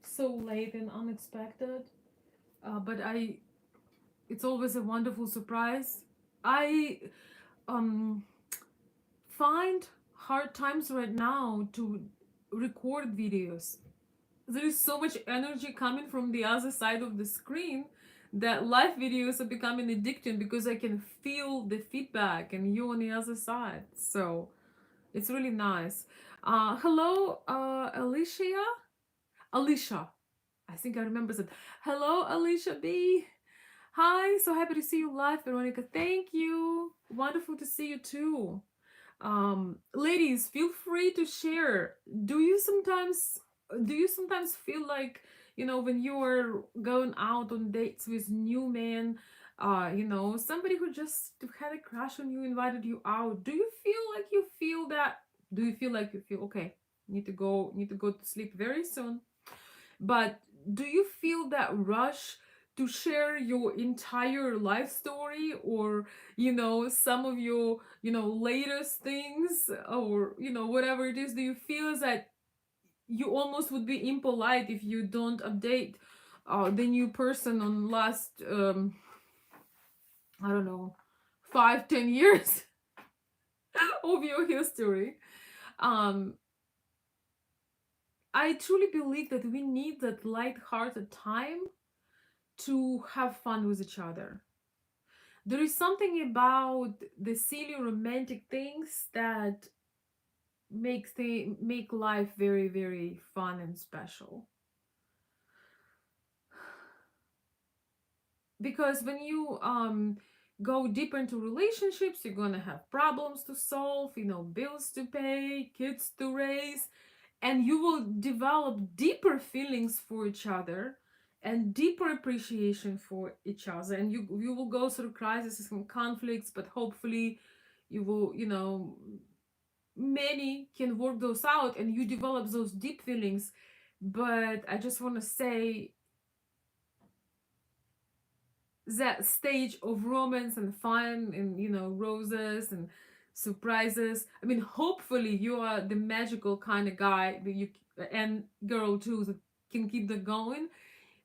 so late and unexpected. But it's always a wonderful surprise. I find hard times right now to record videos. There is so much energy coming from the other side of the screen that live videos are becoming addicting, because I can feel the feedback and you on the other side. So it's really nice. Hello, Alicia. I think I remember that. Hello, Alicia B. Hi, so happy to see you live, Veronica. Thank you. Wonderful to see you too. Ladies, feel free to share. Do you sometimes feel like, when you are going out on dates with new men, somebody who just had a crush on you invited you out? Do you feel like you feel that? Do you feel like you feel okay? Need to go to sleep very soon. But do you feel that rush to share your entire life story, or some of your latest things, or whatever it is? Do you feel that you almost would be impolite if you don't update the new person on last I don't know, 5-10 years of your history? um I truly believe that we need that light-hearted time to have fun with each other. There is something about the silly romantic things that make life very, very fun and special. Because when you go deeper into relationships, you're gonna have problems to solve, bills to pay, kids to raise, and you will develop deeper feelings for each other and deeper appreciation for each other, and you will go through crises and conflicts, but hopefully you will, many can work those out and you develop those deep feelings. But I just want to say that stage of romance and fun and roses and surprises, I mean, hopefully you are the magical kind of guy that you and girl too that can keep that going.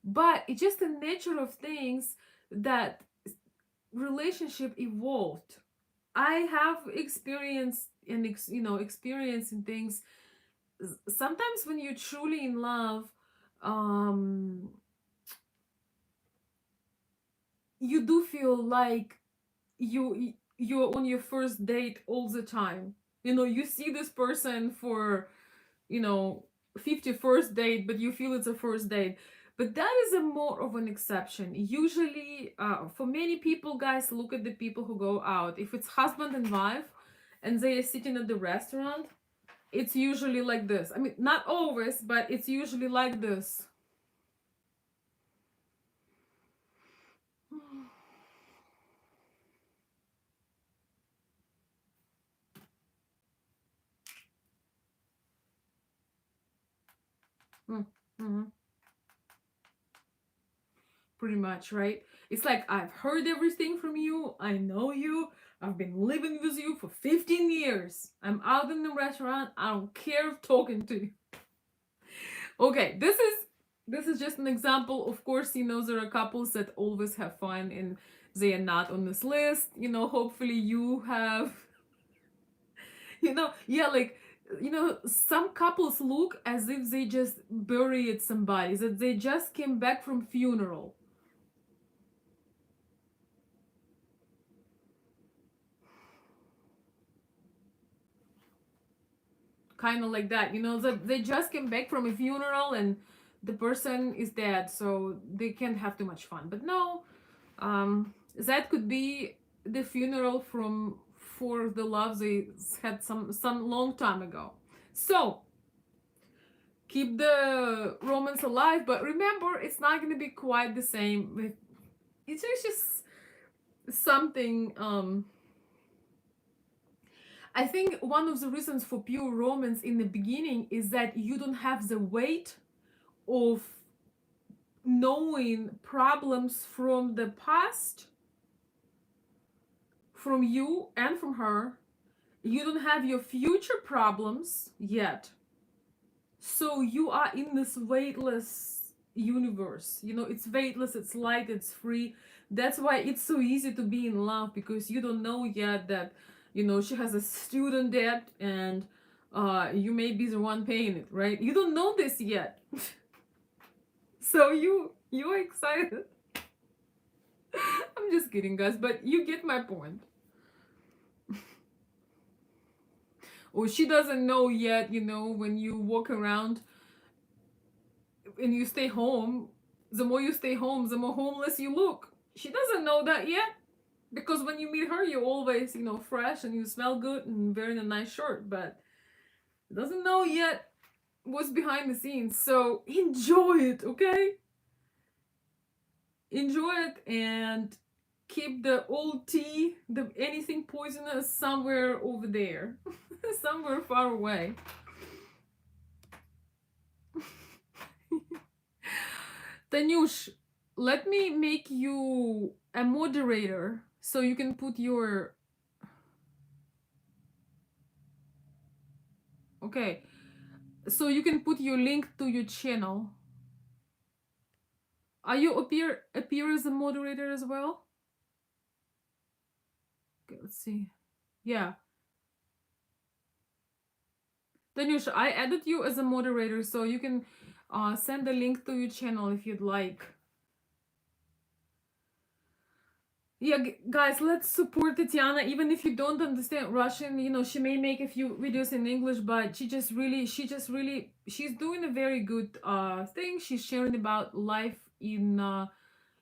But it's just the nature of things that relationship evolved. I have experienced and experiencing things. Sometimes when you're truly in love, um you do feel like you're on your first date all the time. You see this person for, you know 51st date, but you feel it's a first date. But that is a more of an exception. Usually, for many people, guys, look at the people who go out. If it's husband and wife and they are sitting at the restaurant, it's usually like this. I mean, not always, but it's usually like this. Mm-hmm. Pretty much, right? It's like, I've heard everything from you, I know you, I've been living with you for 15 years. I'm out in the restaurant, I don't care talking to you. Okay, this is just an example. Of course, there are couples that always have fun and they are not on this list. Hopefully you have, yeah, like, some couples look as if they just buried somebody, that they just came back from funeral. Kind of like that, that they just came back from a funeral and the person is dead, so they can't have too much fun. But no, that could be the funeral from for the love they had some long time ago. So keep the romance alive, but remember, it's not going to be quite the same. It's just something. I think one of the reasons for pure romance in the beginning is that you don't have the weight of knowing problems from the past, from you and from her. You don't have your future problems yet. So you are in this weightless universe. It's weightless, it's light, it's free. That's why it's so easy to be in love, because you don't know yet that, she has a student debt and you may be the one paying it, right? You don't know this yet. So you're excited. I'm just kidding, guys, but you get my point. Or she doesn't know yet, when you walk around and you stay home, the more you stay home, the more homeless you look. She doesn't know that yet, because when you meet her, you're always, fresh and you smell good and wearing a nice shirt, but doesn't know yet what's behind the scenes. So enjoy it, okay? Enjoy it and keep the old tea, the anything poisonous, somewhere over there, somewhere far away. Tanyush, let me make you a moderator so you can put your, okay, so you can put your link to your channel. Are you appear as a moderator as well? Okay, let's see. Yeah. Danush, I added you as a moderator so you can send a link to your channel if you'd like. Yeah, guys, let's support Tatiana. Even if you don't understand Russian, you know, she may make a few videos in English, but she's doing a very good thing. She's sharing about life in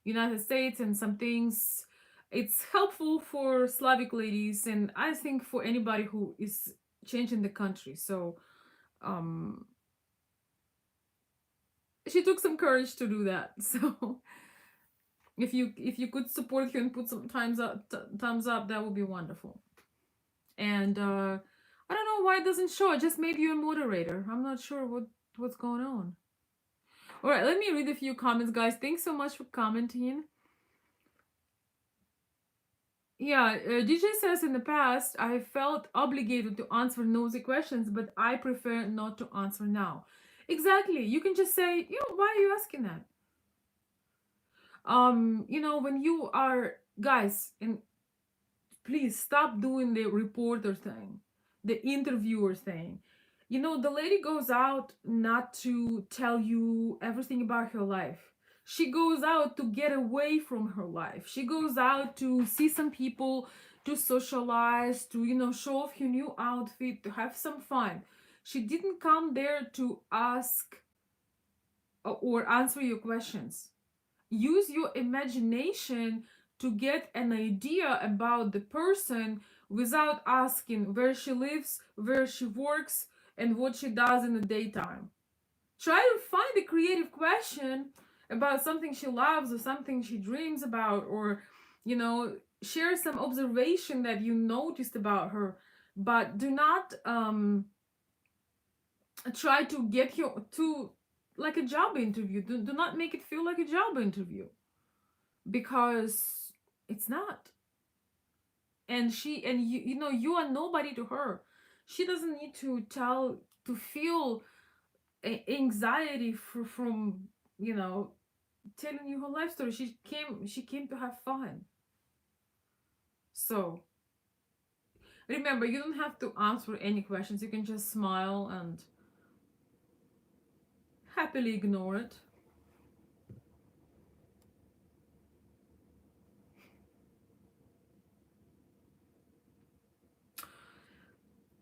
United States and some things. It's helpful for Slavic ladies, and I think for anybody who is changing the country. So, um, she took some courage to do that. So, if you could support her and put some thumbs up, that would be wonderful. And I don't know why it doesn't show. I just made you a moderator. I'm not sure what's going on. All right, let me read a few comments, guys. Thanks so much for commenting. Yeah, DJ says in the past I felt obligated to answer nosy questions, but I prefer not to answer now. Exactly. You can just say, you know, why are you asking that? You know, when you are guys, and please stop doing the reporter thing, the interviewer thing. You know, the lady goes out not to tell you everything about her life. She goes out to get away from her life. She goes out to see some people, to socialize, to, you know, show off her new outfit, to have some fun. She didn't come there to ask or answer your questions. Use your imagination to get an idea about the person without asking where she lives, where she works, and what she does in the daytime. Try to find a creative question about something she loves or something she dreams about, or, you know, share some observation that you noticed about her. But do not try to get you to like a job interview. Do not make it feel like a job interview, because it's not. And you know, you are nobody to her. She doesn't need to feel anxiety from, you know, telling you her life story. She came to have fun. So remember, you don't have to answer any questions. You can just smile and happily ignore it.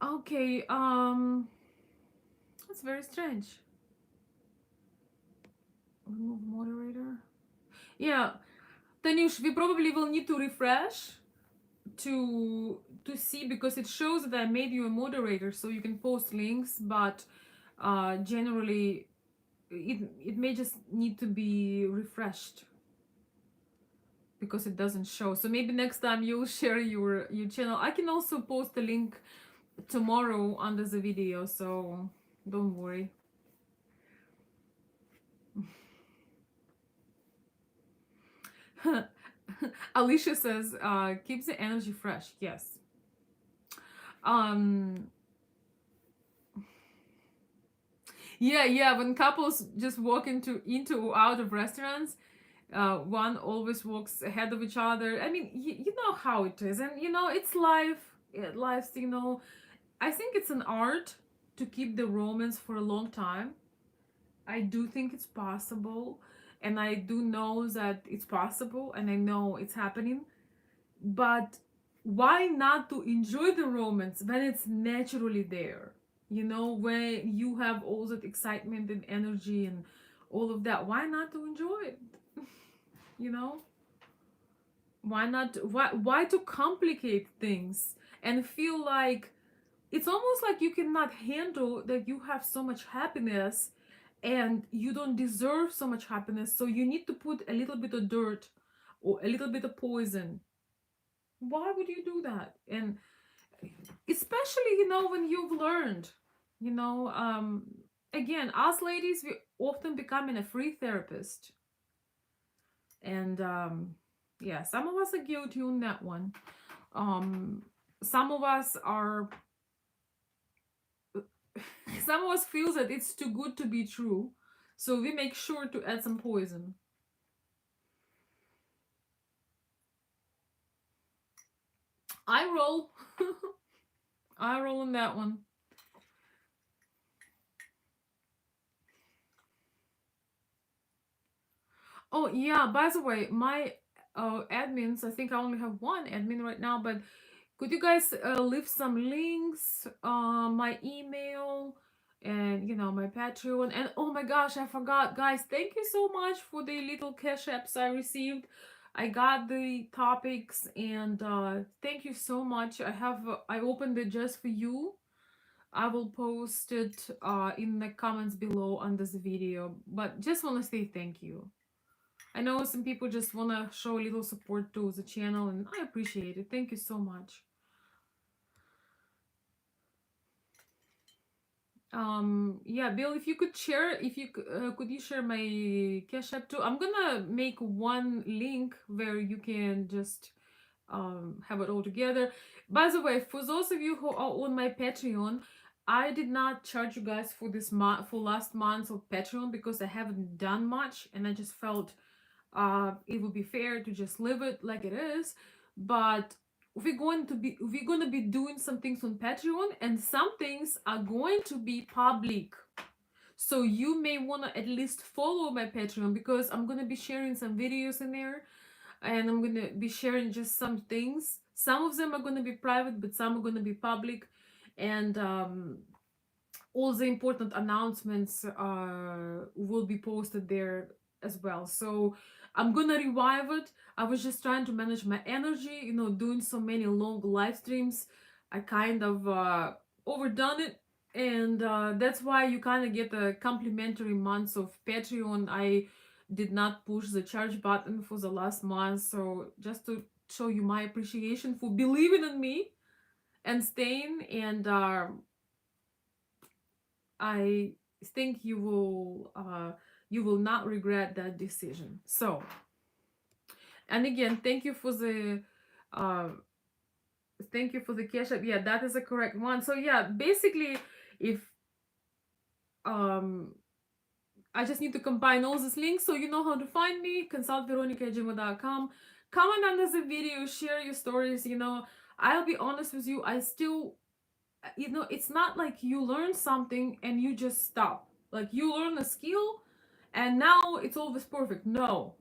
Okay, that's very strange. Remove moderator. Yeah, Tanush, we probably will need to refresh to see, because it shows that I made you a moderator so you can post links, but generally it may just need to be refreshed because it doesn't show. So maybe next time you'll share your channel. I can also post a link tomorrow under the video, so don't worry. Alicia says keeps the energy fresh. Yes. um yeah, when couples just walk into or out of restaurants, one always walks ahead of each other. I mean, you know how it is, and you know it's life. Life's, you know, I think it's an art to keep the romance for a long time. I do think it's possible, and I do know that it's possible, and I know it's happening. But why not to enjoy the romance when it's naturally there? You know, when you have all that excitement and energy and all of that, why not to enjoy it? You know, why not? Why to complicate things and feel like it's almost like you cannot handle that you have so much happiness and you don't deserve so much happiness, so you need to put a little bit of dirt or a little bit of poison. Why would you do that? And especially, you know, when you've learned, you know, again, us ladies, we often becoming a free therapist. And yeah, some of us are guilty on that one. Some of us are some of us feels that it's too good to be true, so we make sure to add some poison. I roll. I roll on that one. Oh yeah, by the way, my admins, I think I only have one admin right now, but could you guys leave some links, my email, and my Patreon, and oh my gosh, I forgot, guys, thank you so much for the little cash apps I received. I got the topics, and thank you so much. I opened it just for you. I will post it in the comments below under the video, but just want to say thank you. I know some people just want to show a little support to the channel, and I appreciate it. Thank you so much. Yeah, Bill, if you could share, if you could you share my cash app too? I'm gonna make one link where you can just have it all together. By the way, for those of you who are on my Patreon, I did not charge you guys for this month, for last month of Patreon, because I haven't done much, and I just felt it would be fair to just leave it like it is. But we're going to be doing some things on Patreon, and some things are going to be public, so you may want to at least follow my Patreon, because I'm going to be sharing some videos in there, and I'm going to be sharing just some things. Some of them are going to be private, but some are going to be public, and all the important announcements will be posted there as well. So I'm gonna revive it. I was just trying to manage my energy, doing so many long live streams. I kind of overdone it, and that's why you kind of get a complimentary months of Patreon. I did not push the charge button for the last month, so just to show you my appreciation for believing in me and staying, and I think you will not regret that decision. So, and again, uh thank you for the cash app. Yeah, that is a correct one. So yeah, basically, if um I just need to combine all these links so you know how to find me. Consult veronica@gmail.com. Comment under the video, share your stories. I'll be honest with you, I still, it's not like you learn something and you just stop. Like, you learn a skill and now it's always perfect. No.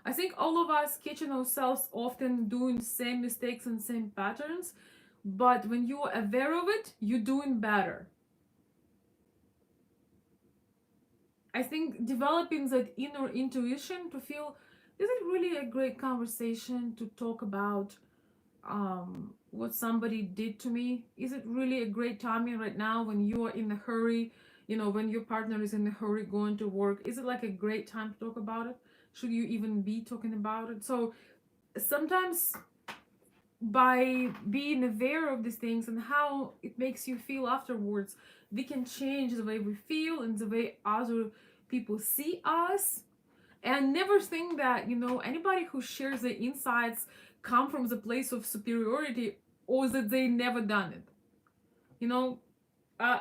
I think all of us catching ourselves often doing same mistakes and same patterns, but when you are aware of it, you're doing better. I think developing that inner intuition to feel, is it really a great conversation to talk about what somebody did to me? Is it really a great timing right now when you are in a hurry, when your partner is in a hurry going to work? Is it like a great time to talk about it? Should you even be talking about it? So sometimes, by being aware of these things and how it makes you feel afterwards, we can change the way we feel and the way other people see us. And never think that, anybody who shares their insights come from the place of superiority, or that they never done it. uh,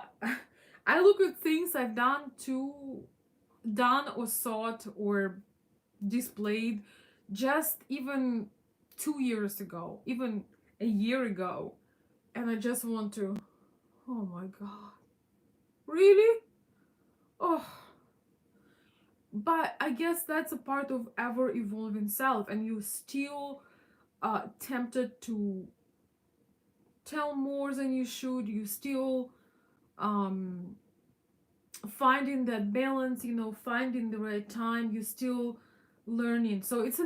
I look at things I've done or thought or displayed just even 2 years ago, even a year ago, and I just want to, oh my god, really? Oh, but I guess that's a part of ever evolving self, and you still tempted to tell more than you should. You still um finding that balance, finding the right time. You still learning. So it's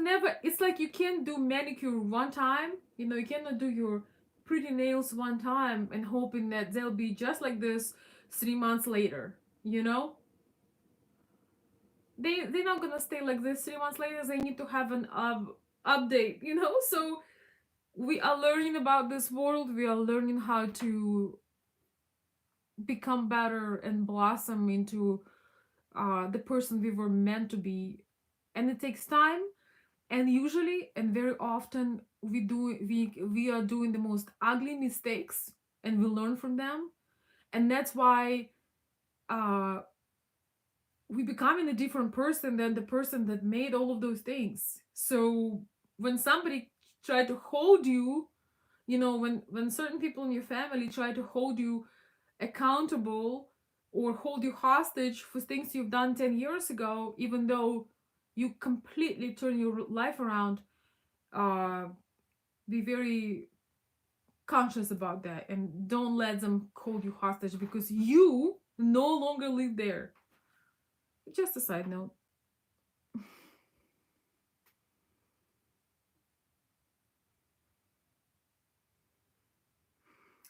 like you can't do manicure one time. You cannot do your pretty nails one time and hoping that they'll be just like this 3 months later. They're not gonna stay like this 3 months later. They need to have an update. So we are learning about this world. We are learning how to become better and blossom into the person we were meant to be. and it takes time. And usually and very often we are doing the most ugly mistakes, and we learn from them. And that's why uh we becoming a different person than the person that made all of those things. So when somebody try to hold you, when certain people in your family try to hold you accountable or hold you hostage for things you've done 10 years ago, even though you completely turn your life around, uh be very conscious about that, and don't let them hold you hostage because you no longer live there. Just a side note.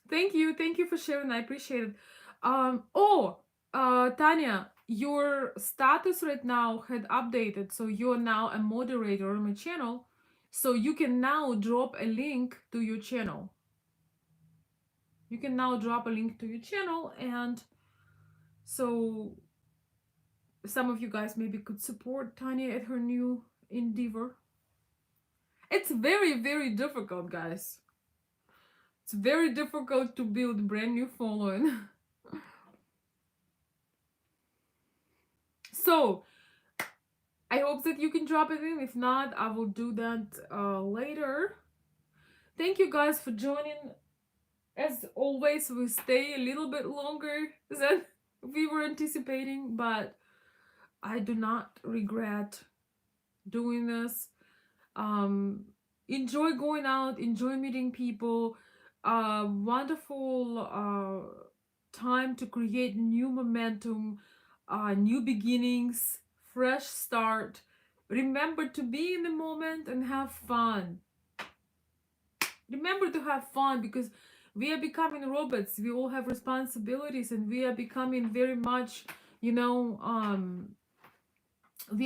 Thank you for sharing. I appreciate it. Tanya, your status right now had updated, so you're now a moderator on my channel, so you can now drop a link to your channel. You can now drop a link to your channel, and so some of you guys maybe could support Tanya at her new endeavor. It's very, very difficult, guys. It's very difficult to build brand new following. So I hope that you can drop it in. If not, I will do that later. Thank you guys for joining. As always, we stay a little bit longer than we were anticipating, but I do not regret doing this. Enjoy going out, enjoy meeting people. Wonderful time to create new momentum, new beginnings, fresh start. Remember to be in the moment and have fun. Remember to have fun, because we are becoming robots. We all have responsibilities, and we are becoming very much, we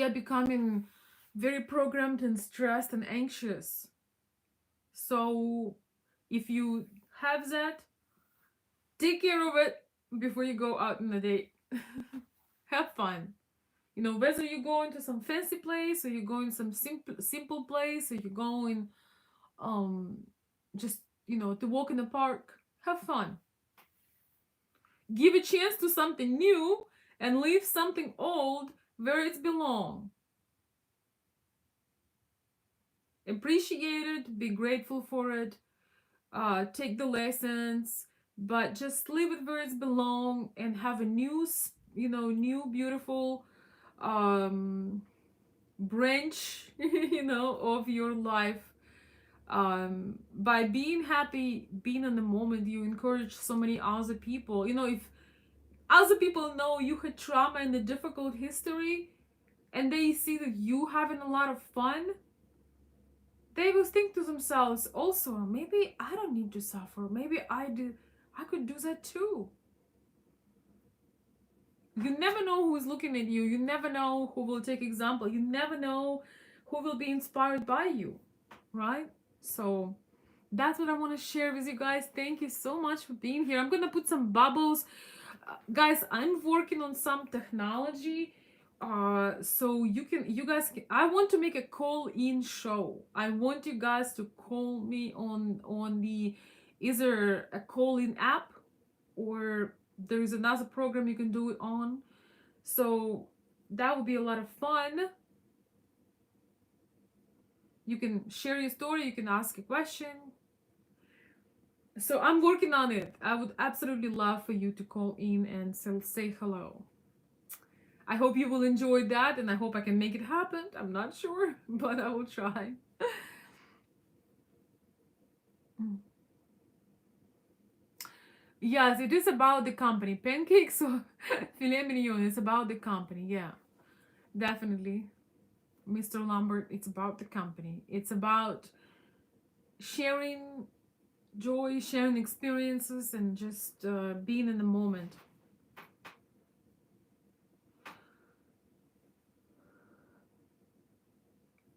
are becoming very programmed and stressed and anxious. So if you have that, take care of it before you go out on a date. Have fun. Whether you go into some fancy place, or you go in some simple place, or you go in just to walk in the park, have fun. Give a chance to something new and leave something old where it belongs. Appreciate it, be grateful for it, take the lessons, but just leave it where it belongs and have a new beautiful branch of your life. By being happy, being in the moment, you encourage so many other people. If other people know you had trauma and a difficult history, and they see that you having a lot of fun, they will think to themselves also, maybe I don't need to suffer. Maybe I could do that too. You never know who's looking at you. You never know who will take example. You never know who will be inspired by you, right? So that's what I want to share with you guys. Thank you so much for being here. I'm gonna put some bubbles. Guys, I'm working on some technology, so you guys can, I want to make a call-in show. I want you guys to call me on the either a call-in app, or there is another program you can do it on. So that would be a lot of fun. You can share your story, you can ask a question. So I'm working on it. I would absolutely love for you to call in and say hello. I hope you will enjoy that, and I hope I can make it happen. I'm not sure, but I will try. Yes, it is about the company. Pancakes or filet mignon, it's about the company. Yeah, definitely. Mr. Lambert, it's about the company. It's about sharing joy, sharing experiences, and just being in the moment.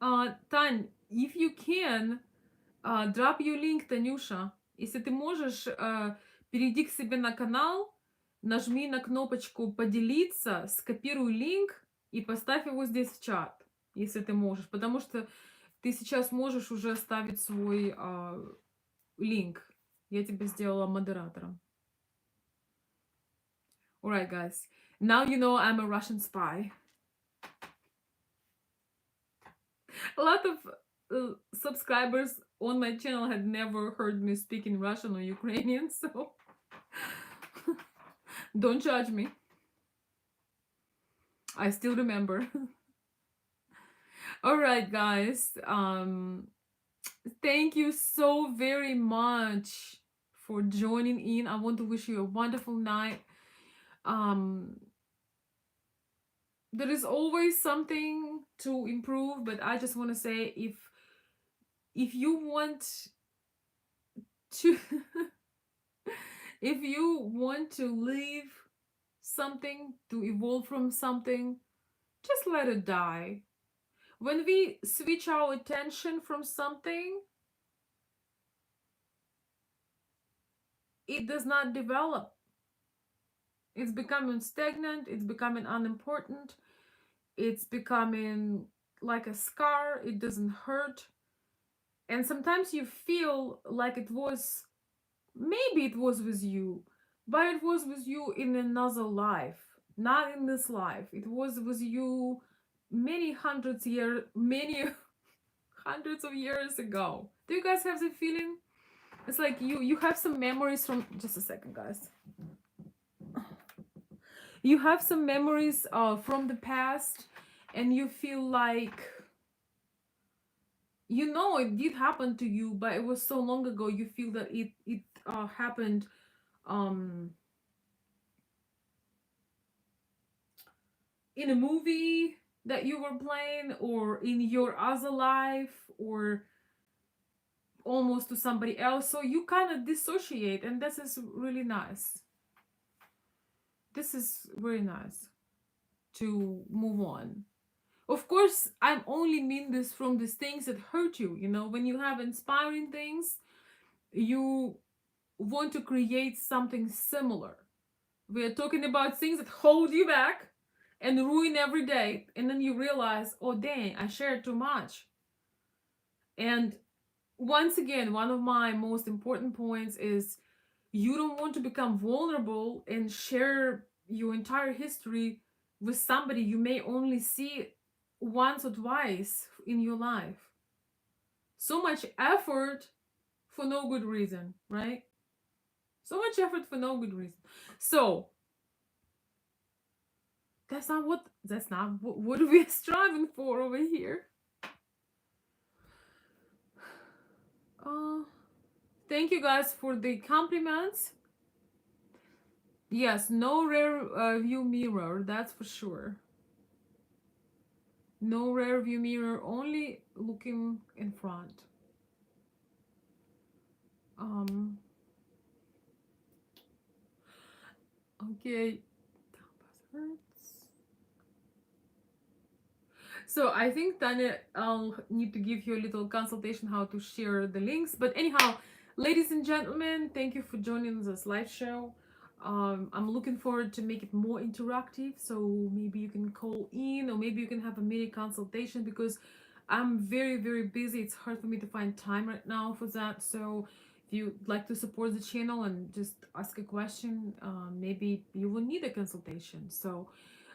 Тань, if you can, drop your link, Танюша. Если ты можешь, перейди к себе на канал, нажми на кнопочку «Поделиться», скопируй линк и поставь его здесь в чат. если ты можешь, потому что ты сейчас можешь уже оставить свой линк. Я тебя сделала модератором. Alright, guys. Now you know I'm a Russian spy. A lot of subscribers on my channel had never heard me speak in Russian or Ukrainian, so don't judge me. I still remember. Alright, guys. Thank you so very much for joining in. I want to wish you a wonderful night. There is always something to improve, but I just want to say, if you want to if you want to leave something, to evolve from something, just let it die. When we switch our attention from something, it does not develop. It's becoming stagnant, it's becoming unimportant, it's becoming like a scar, it doesn't hurt. And sometimes you feel like maybe it was with you, but it was with you in another life, not in this life. It was with you many hundreds of years ago. Do you guys have the feeling? It's like you have some memories from, just a second, guys. You have some memories from the past, and you feel like, it did happen to you, but it was so long ago. You feel that it happened in a movie that you were playing, or in your other life, or almost to somebody else. So you kind of dissociate, and this is really nice. This is very nice to move on. Of course, I only mean this from these things that hurt you. When you have inspiring things, you want to create something similar. We are talking about things that hold you back and ruin every day, and then you realize, oh dang, I shared too much. And once again, one of my most important points is, you don't want to become vulnerable and share your entire history with somebody you may only see once or twice in your life. So much effort for no good reason, right? So much effort for no good reason. So that's not what we're striving for over here. Thank you guys for the compliments. Yes, no rear view mirror, that's for sure. No rear view mirror, only looking in front. Okay. So I think, Tanya, I'll need to give you a little consultation how to share the links. But anyhow, ladies and gentlemen, thank you for joining this live show. I'm looking forward to make it more interactive. So maybe you can call in, or maybe you can have a mini consultation, because I'm very, very busy. It's hard for me to find time right now for that. So if you'd like to support the channel and just ask a question, maybe you will need a consultation. So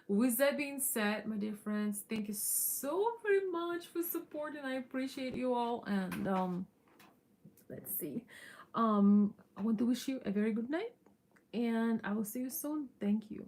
with that being said, my dear friends, thank you so very much for supporting. I appreciate you all. And let's see. I want to wish you a very good night, and I will see you soon. Thank you.